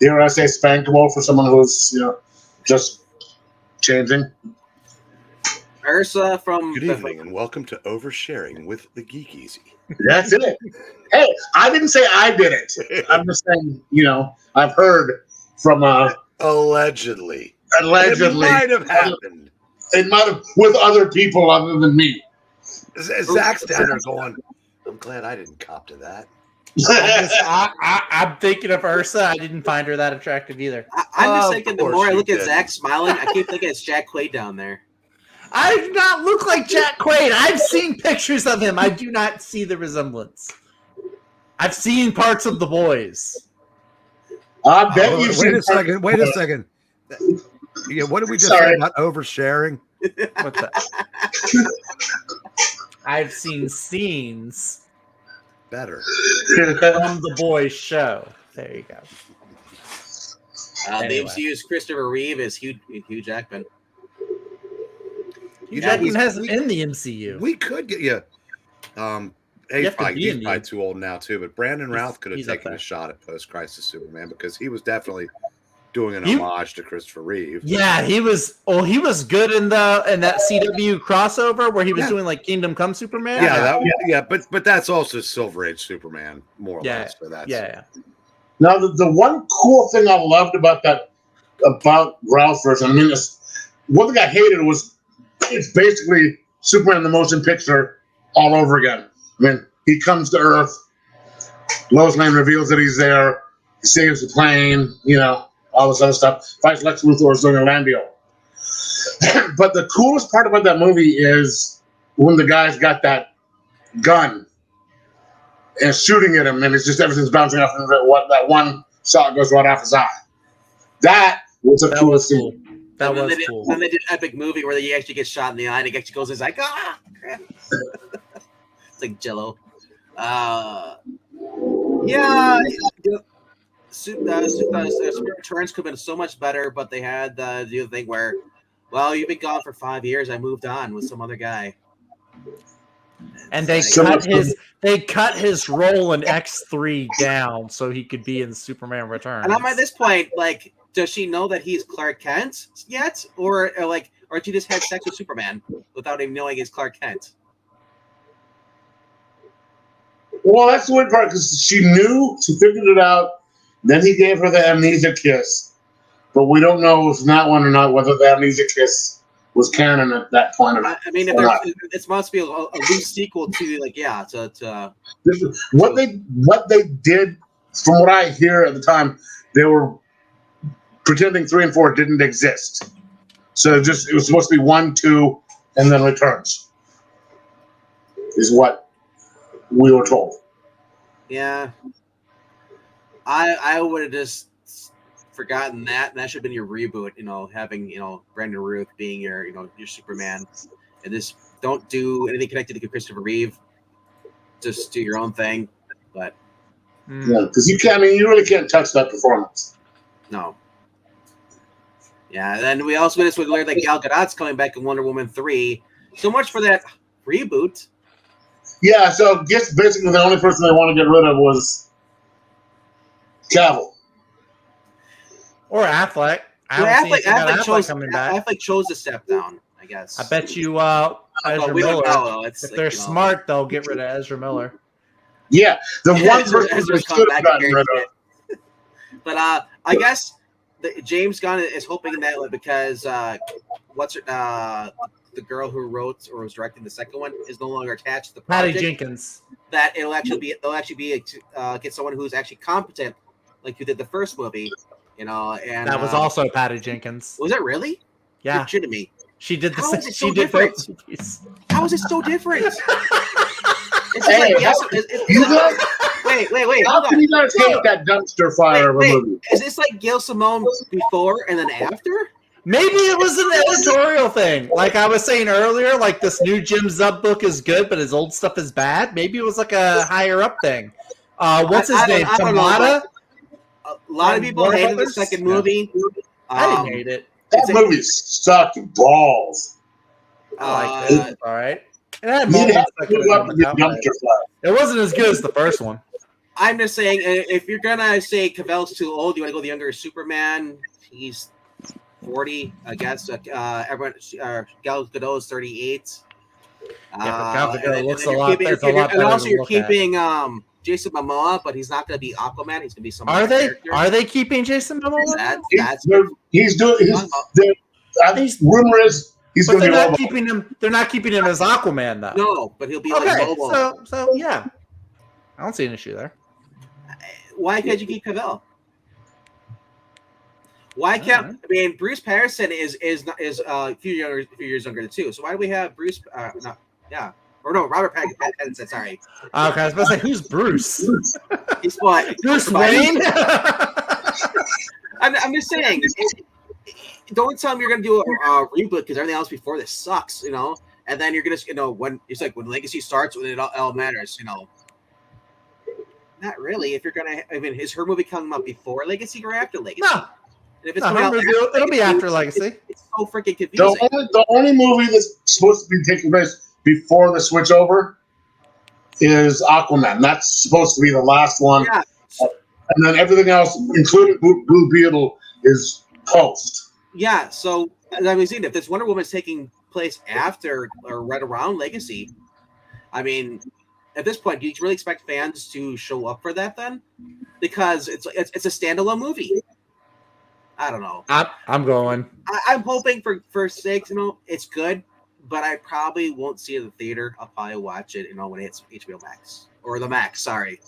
Dare I say spankable for someone who's, just changing? Ursa from good evening and welcome to Oversharing with the Geek Easy. That's it. Hey, I didn't say I did it. I'm just saying, I've heard from Allegedly, allegedly. it might have happened. It might have with other people other than me. Zach's down there going, I'm glad I didn't cop to that. I'm thinking of Ursa. I didn't find her that attractive either. I'm just thinking, the course more I you look at didn't. Zach smiling, I keep thinking it's Jack Quaid down there. I do not look like Jack Quaid. I've seen pictures of him. I do not see the resemblance. I've seen parts of The Boys. I bet you've Wait seen a second. Wait a second. Yeah, what did we just Sorry. say about oversharing? What the? I've seen scenes Better. from The Boys show. There you go. The Anyway. MCU's Christopher Reeve is Hugh Jackman. You Jackman know, hasn't in the MCU. we could get you. You He's have to probably, be he's in the- probably too old now too. But Brandon He's- Routh could have he's up taken there. a shot at post Crisis Superman because he was definitely doing an He- homage to Christopher Reeve. Yeah, he was. Oh, he was good in that CW crossover where he was Yeah. doing like Kingdom Come Superman. Yeah, but that's also Silver Age Superman, more or Yeah, less. So that's yeah. Now, the one cool thing I loved about Ralph version, I mean, one thing I hated was it's basically Superman the motion picture all over again. I mean, he comes to Earth, Lois Lane reveals that he's there, he saves the plane, all this other stuff. Fights Lex Luthor doing a land deal. But the coolest part about that movie is when the guy's got that gun and shooting at him, and it's just everything's bouncing off, and that one shot goes right off his eye. That was a That cool was cool. scene. That And then was they did, cool. Then they did an epic movie where he actually gets shot in the eye and he actually goes, it's like, crap. It's like Jello. Super Returns could have been so much better, but they had the other thing where, well, you've been gone for 5 years. I moved on with some other guy. And they cut his role in X3 down so he could be in Superman Returns. And I'm at this point, like, does she know that he's Clark Kent yet, or she just had sex with Superman without even knowing he's Clark Kent? Well, that's the weird part because she figured it out. Then he gave her the amnesia kiss, but we don't know if that one or not whether the amnesia kiss was canon at that point or not. I mean, it must be a loose sequel to What they did, from what I hear at the time, they were pretending 3 and 4 didn't exist. So it was supposed to be 1, 2, and then Returns. Is what we were told. Yeah. I would have just forgotten that, and that should have been your reboot, having, Brandon Routh being your Superman. And just don't do anything connected to Christopher Reeve. Just do your own thing. But Yeah, because you really can't touch that performance. no. Yeah, and then we also just learned that Gal Gadot's coming back in Wonder Woman 3. So much for that reboot. Yeah, so I guess basically the only person they want to get rid of was Cavill. Or Affleck. Affleck chose to step down, I guess. I bet you Ezra we don't Miller. know. If they're smart, they'll get rid of Ezra Miller. Yeah, the one Ezra person they come should back have gotten rid and of. But I guess James Gunn is hoping that because the girl who wrote or was directing the second one is no longer attached to the Patty project. Jenkins. That they'll actually be get someone who's actually competent, like who did the first movie, and That was also Patty Jenkins. Was it really? Yeah, You're kidding me. she did the How same. is it so She did different? both movies. How is it so different? It's just Hey, like yes. you guys, Wait. how Hold can on. you guys hate that dumpster fire of a movie? Is this like Gail Simone before and then after? Maybe it was an editorial thing. Like I was saying earlier, like this new Jim Zub book is good, but his old stuff is bad. Maybe it was like a higher up thing. What's his name? I don't know, Tamada? a lot of people Warner hated the Brothers? second No. movie. I didn't hate it. That movie sucked balls. I liked it. All right. It had You have moments to that could move have up done to the without, dumpster but fire. it wasn't as good as the first one. I'm just saying, if you're gonna say Cavell's too old, you want to go the younger Superman. He's 40, I guess. Everyone, Gal Gadot is 38. Yeah, but Gal Gadot and looks then a you're lot. keeping- There's a lot and better also to you're look at. keeping Jason Momoa, but he's not going to be Aquaman. He's going to be some Are other they? character. Are they keeping Jason Momoa? That's He's doing. Rumor is he's But going to they're be not Lobo. keeping him. They're not keeping him as Aquaman though. no, but he'll be Okay, like Lobo. so yeah, I don't see an issue there. Why can't you keep Cavill? Why can't I mean Bruce Patterson is a few years younger too? So why do we have Bruce? Robert Pattinson. Sorry. Okay, I was about to say who's Bruce? He's what? Bruce Wayne. I'm just saying. Don't tell me you're gonna do a reboot because everything else before this sucks, you know. And then you're gonna, when it's like when Legacy starts, when it all matters, you know. Not really. If you're gonna, I mean, is her movie coming up before Legacy or after Legacy? No. And if it's No, coming out movie, after it'll be Legacy, after Legacy. It's so freaking confusing. The only movie that's supposed to be taking place before the switch over is Aquaman. That's supposed to be the last one. Yeah. And then everything else, including Blue Beetle, is post. Yeah. So I mean, if this Wonder Woman is taking place after or right around Legacy, I mean, at this point, do you really expect fans to show up for that then? Because it's a standalone movie. I don't know. I'm going. I'm hoping for sakes, you know, it's good, but I probably won't see it in the theater. I'll probably watch it, you know, when it's HBO Max or the Max. Sorry,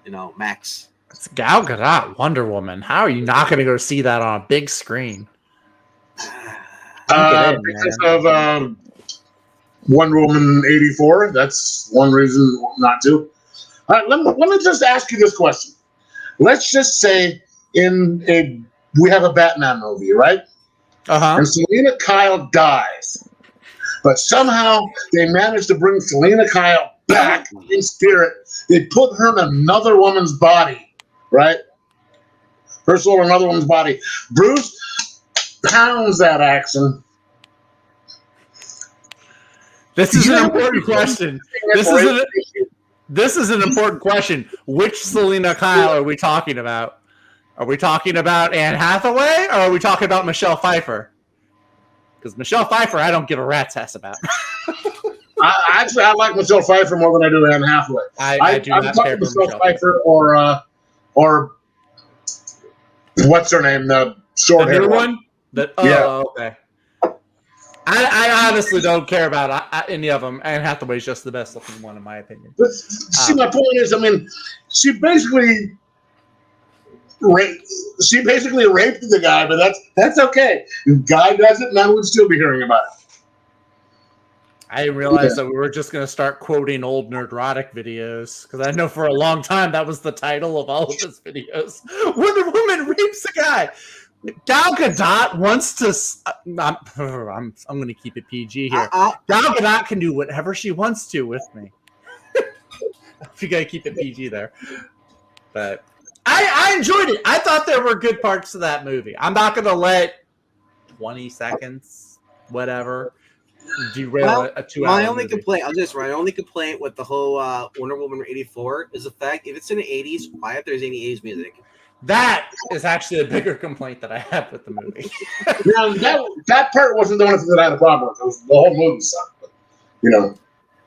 you know, Max. It's Gal Gadot, Wonder Woman. How are you not going to go see that on a big screen? Because of Wonder Woman 84. That's one reason not to. All right, let me just ask you this question. Let's just say we have a Batman movie, right? Uh-huh. And Selena Kyle dies. But somehow they managed to bring Selena Kyle back in spirit. They put her in another woman's body, right? Her soul in another woman's body. Bruce pounds that action. This is an important question. This is an important question. Which Selena Kyle are we talking about? Are we talking about Anne Hathaway, or are we talking about Michelle Pfeiffer? Because Michelle Pfeiffer, I don't give a rat's ass about. I like Michelle Pfeiffer more than I do Anne Hathaway. I do I'm not talking care for Michelle Pfeiffer or what's her name? The short The hair new one? Yeah. Okay. I honestly don't care about any of them. Anne Hathaway's just the best looking one, in my opinion. But see, my point is, I mean, she basically raped the guy, but that's okay. If the guy does it, now we'd still be hearing about it. I didn't realize that we were just going to start quoting old Nerdrotic videos, because I know for a long time that was the title of all of his videos. Wonder Woman rapes a guy. Gal Gadot wants to. I'm going to keep it PG here. Gal Gadot can do whatever she wants to with me. If you got to keep it PG there, but I enjoyed it. I thought there were good parts to that movie. I'm not going to let 20 seconds, whatever, derail a 2 hour My only movie. complaint, my only complaint with the whole Wonder Woman 84 is the fact if it's in the 80s, why if there's any 80s music? That is actually a bigger complaint that I have with the movie. Now, that part wasn't the only thing that I had a problem with. It was the whole movie sucked. But, you know.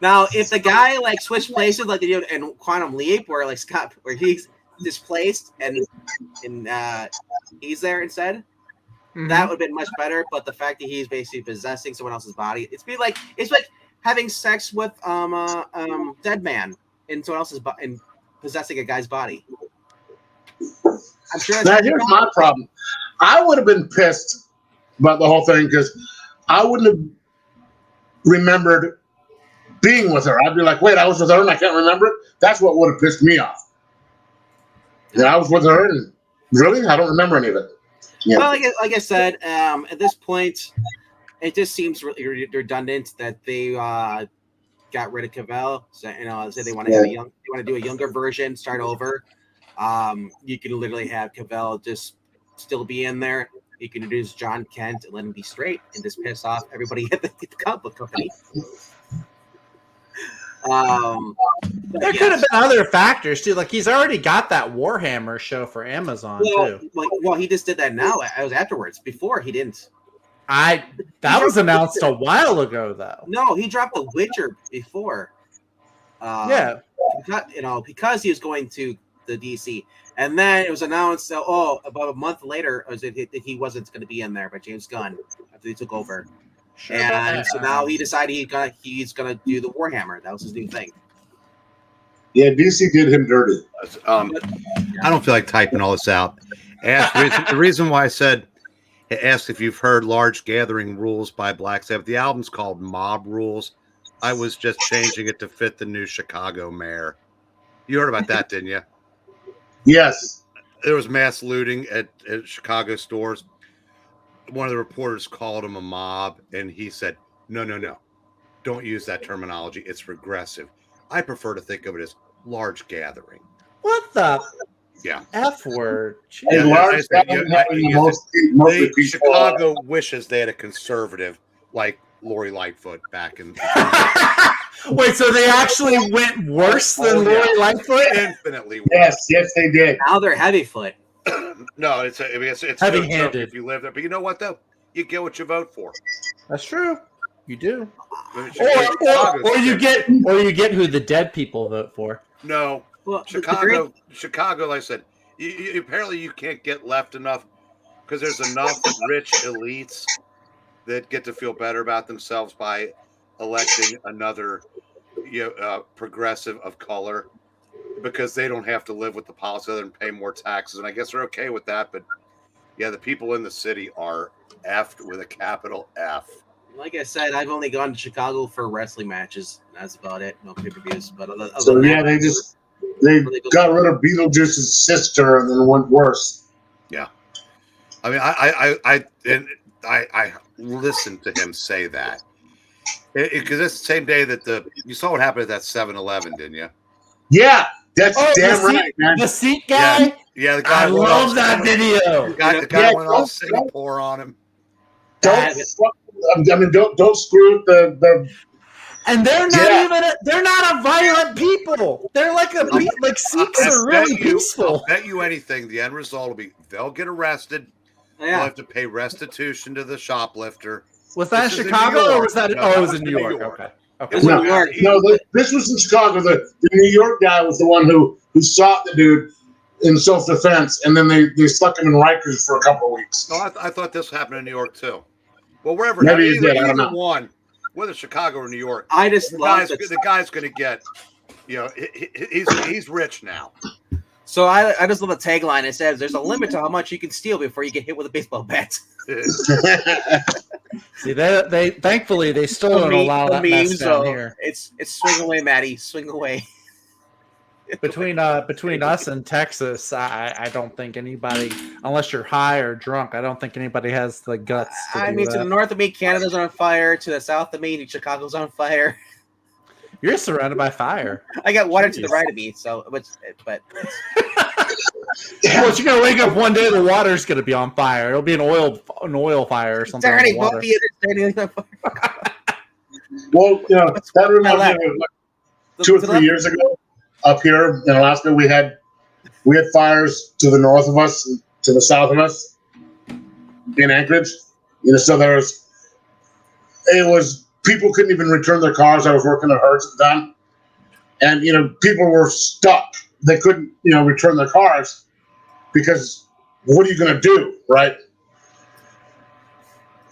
Now, if the guy like switched places like they did in Quantum Leap, where like Scott, where he's displaced and he's there instead, that would have been much better. But the fact that he's basically possessing someone else's body, it's like having sex with dead man in someone else's body and possessing a guy's body. I'm sure. Now here's my problem. I would have been pissed about the whole thing because I wouldn't have remembered being with her. I'd be like, wait, I was with her and I can't remember it. That's what would have pissed me off. And I was with her and really, I don't remember any of it. Yeah. Well, like I said, at this point, it just seems really redundant that they got rid of Cavell. So said they want to have they want to do a younger version, start over. You can literally have Cavell just still be in there. You can introduce John Kent and let him be straight and just piss off everybody at the comic book company. There could have been other factors too. Like he's already got that Warhammer show for Amazon too. Well, he just did that now. I was afterwards. Before he didn't. That was announced a while ago though. No, he dropped The Witcher before. Because he was going to the DC, and then it was announced. About a month later, that he wasn't going to be in there by James Gunn after he took over. Sure, and so now he decided he's gonna do the Warhammer. That was his new thing. Yeah, DC did him dirty. I don't feel like typing all this out. The reason why I asked if you've heard Large Gathering Rules by Black Sabbath. The album's called Mob Rules. I was just changing it to fit the new Chicago mayor. You heard about that, didn't you? Yes. There was mass looting at Chicago stores. One of the reporters called him a mob, and he said, no. Don't use that terminology. It's regressive. I prefer to think of it as large gathering. What the F word? Chicago wishes they had a conservative like Lori Lightfoot back in. Wait, so they actually went worse than Lori Lightfoot? Infinitely worse. Yes, they did. Now they're Heavyfoot. No, it's heavy-handed if you live there. But you know what though? You get what you vote for. That's true. You do. Or you get who the dead people vote for. No. Well, Chicago, like I said, you apparently you can't get left enough because there's enough rich elites that get to feel better about themselves by electing another progressive of color because they don't have to live with the policy other than pay more taxes. And I guess they're okay with that. But yeah, the people in the city are effed with a capital F. Like I said, I've only gone to Chicago for wrestling matches. That's about it. No pay-per-views. But they got rid of Beetlejuice's sister and then went worse. Yeah. I mean, I listened to him say that. Because it's the same day that you saw what happened at that 7-Eleven, didn't you? Yeah, that's damn right, man. The seat guy? Yeah, the guy. I love that video. The guy went all Singapore on him. Don't screw the and they're not a violent people. They're like Sikhs are really peaceful. I'll bet you anything. The end result will be they'll get arrested. They'll have to pay restitution to the shoplifter. Was that Chicago or was that? No, it was in New York. Okay. It was in New York. This was in Chicago. The New York guy was the one who shot the dude in self-defense, and then they stuck him in Rikers for a couple of weeks. No, I thought this happened in New York too. Well, wherever. Maybe he did. I don't know. One, whether Chicago or New York. I just the guy's going to get. He's rich now. So I just love the tagline. It says, "There's a limit to how much you can steal before you get hit with a baseball bat." See, they thankfully they still don't allow that mess down here. It's swing away, Maddie, swing away. Between us and Texas, I don't think anybody, unless you're high or drunk, I don't think anybody has the guts. To the north of me, Canada's on fire. To the south of me, Chicago's on fire. You're surrounded by fire. I got water to the right of me, but well, you're gonna wake up one day, the water's gonna be on fire. It'll be an oil fire or something. Well, that reminds me of 2 or 3 years ago. Up here in Alaska, we had fires to the north of us, to the south of us, in Anchorage. So it was people couldn't even return their cars. I was working at Hertz at the time, and people were stuck. They couldn't return their cars because what are you going to do, right?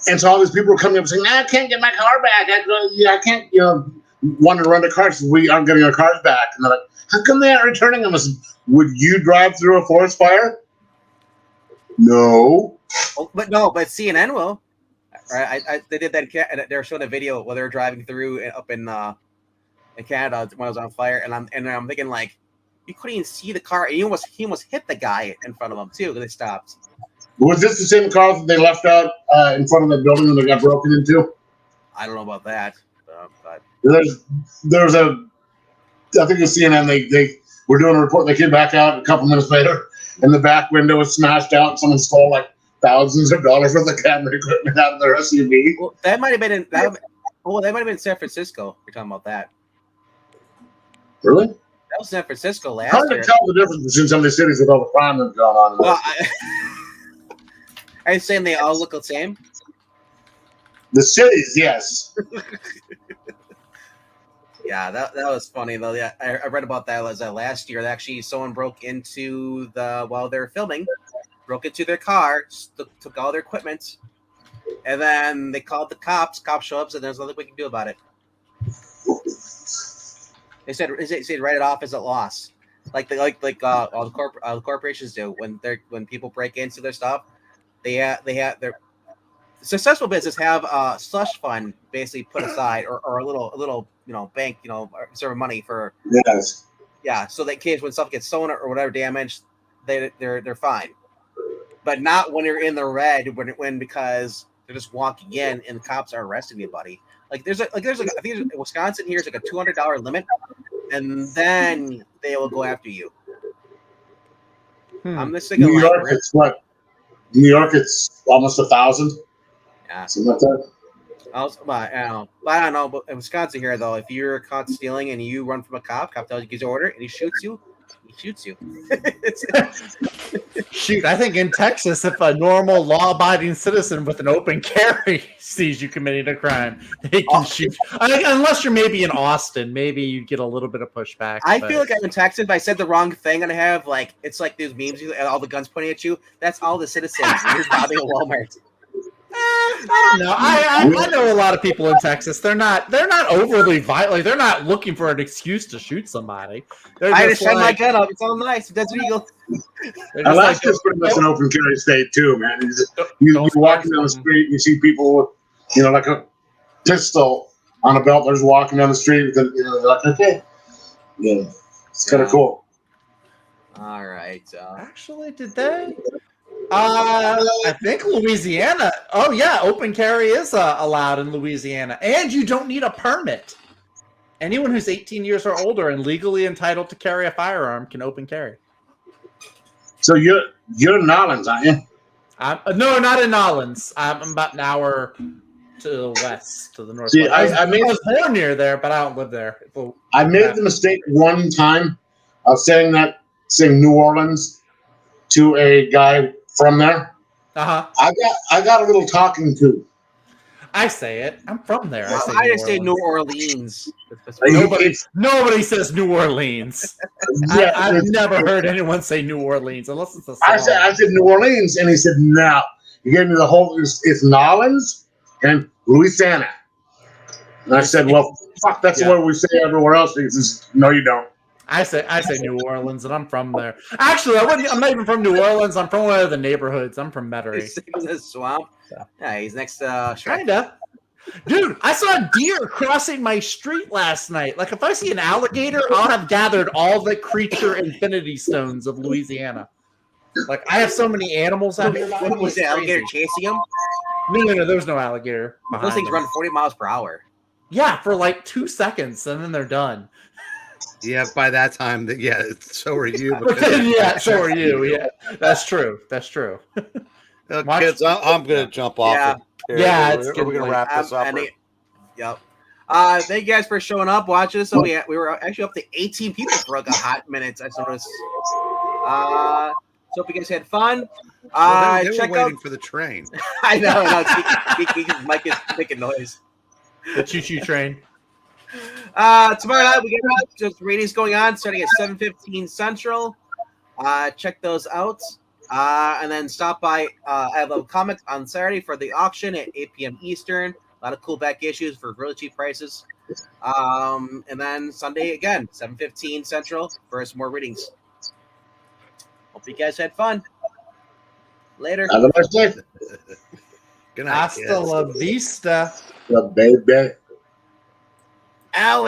And so all these people were coming up saying, "I can't get my car back. I can't, want to run the cars. We aren't getting our cars back." And they're like, "How come they aren't returning them?" I said, "Would you drive through a forest fire?" No. But CNN will. Right? They did that. They were showing a video while they were driving through up in in Canada when it was on fire, and I'm thinking like, you couldn't even see the car, and he almost hit the guy in front of him too because they stopped. Was this the same car that they left out in front of the building when they got broken into? I don't know about that, but There's a, I think it was CNN. They were doing a report. They came back out a couple minutes later, and the back window was smashed out. And someone stole like thousands of dollars worth of camera equipment out of their SUV. well, that might have been in San Francisco. You're talking about that. Really? That was San Francisco last Hard year. to tell the difference between some of these cities with all the crime that's going on. Well, are you saying they all look the same? The cities, yes. Yeah, that was funny though. Yeah, I read about that. Was that last year? Actually, someone broke into while they were filming, broke into their car, took all their equipment, and then they called the cops. Cops show up, and there's nothing we can do about it. They said write it off as a loss, like all the corporations do when people break into their stuff. They have their successful business have a slush fund basically put aside or a little bank reserve of money for Yes. so that in case when stuff gets stolen or whatever damaged, they're fine, but not when you're in the red when because they're just walking in and the cops are arresting anybody. I think in Wisconsin here is like a $200 limit, and then they will go after you. I'm just thinking New York, it's what? New York, it's almost 1,000. Yeah. Something like that. I don't know. But in Wisconsin here, though, if you're caught stealing and you run from a cop tells you gives you order and he shoots you. Shoot, I think in Texas, if a normal law-abiding citizen with an open carry sees you committing a crime, they can shoot. Unless you're maybe in Austin, maybe you get a little bit of pushback. I feel like I'm in Texas. If I said the wrong thing, and I have it's like these memes and all the guns pointing at you. That's all the citizens. You're robbing a Walmart. I don't know. I know a lot of people in Texas. They're not overly violent. They're not looking for an excuse to shoot somebody. I just send my gun up. It's all nice. That's legal. Alaska's pretty much an open carry state too, man. You're walking down the street, you see people with, like a pistol on a belt. They're just walking down the street with like, okay, it's kind of cool. All right. Actually, did they? I think Louisiana. Oh yeah, open carry is allowed in Louisiana, and you don't need a permit. Anyone who's 18 years or older and legally entitled to carry a firearm can open carry. So you're in Nolens, aren't you? No, not in Nolens. I'm about an hour to the west, to the north. See, I was born near there, but I don't live there. I made the mistake one time of saying New Orleans to a guy from there. I got a little talking to. I say it. I'm from there. I just say New Orleans. Nobody says New Orleans. Yeah, I've never heard anyone say New Orleans unless it's a song. I said New Orleans, and he said no. He gave me the whole. It's Nolens and Louisiana. And I said, well, fuck, that's what we say everywhere else. He says, no, you don't. I say New Orleans, and I'm from there. Actually, I'm not even from New Orleans. I'm from one of the neighborhoods. I'm from Metairie. He's in a swamp. Yeah, he's next to Kinda. Dude, I saw a deer crossing my street last night. Like, if I see an alligator, I'll have gathered all the creature infinity stones of Louisiana. Like, I have so many animals out here. Was the alligator chasing him? No, there was no alligator. Those things run 40 miles per hour. Yeah, for like 2 seconds, and then they're done. Yeah, by that time, so are you. Yeah, so are you. Yeah, that's true. Kids, I'm going to jump off. Yeah, we're going to wrap this up. Yep. Thank you guys for showing up, watching us. So we were actually up to 18 people for like a hot minute. I noticed. So hope you guys had fun. They were check waiting out for the train. I know. Mike is making noise. The choo-choo train. Tomorrow night we got just ratings going on starting at 7:15 Central. Check those out. And then stop by. I have a comic on Saturday for the auction at 8 p.m. Eastern. A lot of cool back issues for really cheap prices. And then Sunday again, 7:15 Central for some more readings. Hope you guys had fun. Later. Have a nice day. Good night. Hasta la vista. Yeah, baby. Ow.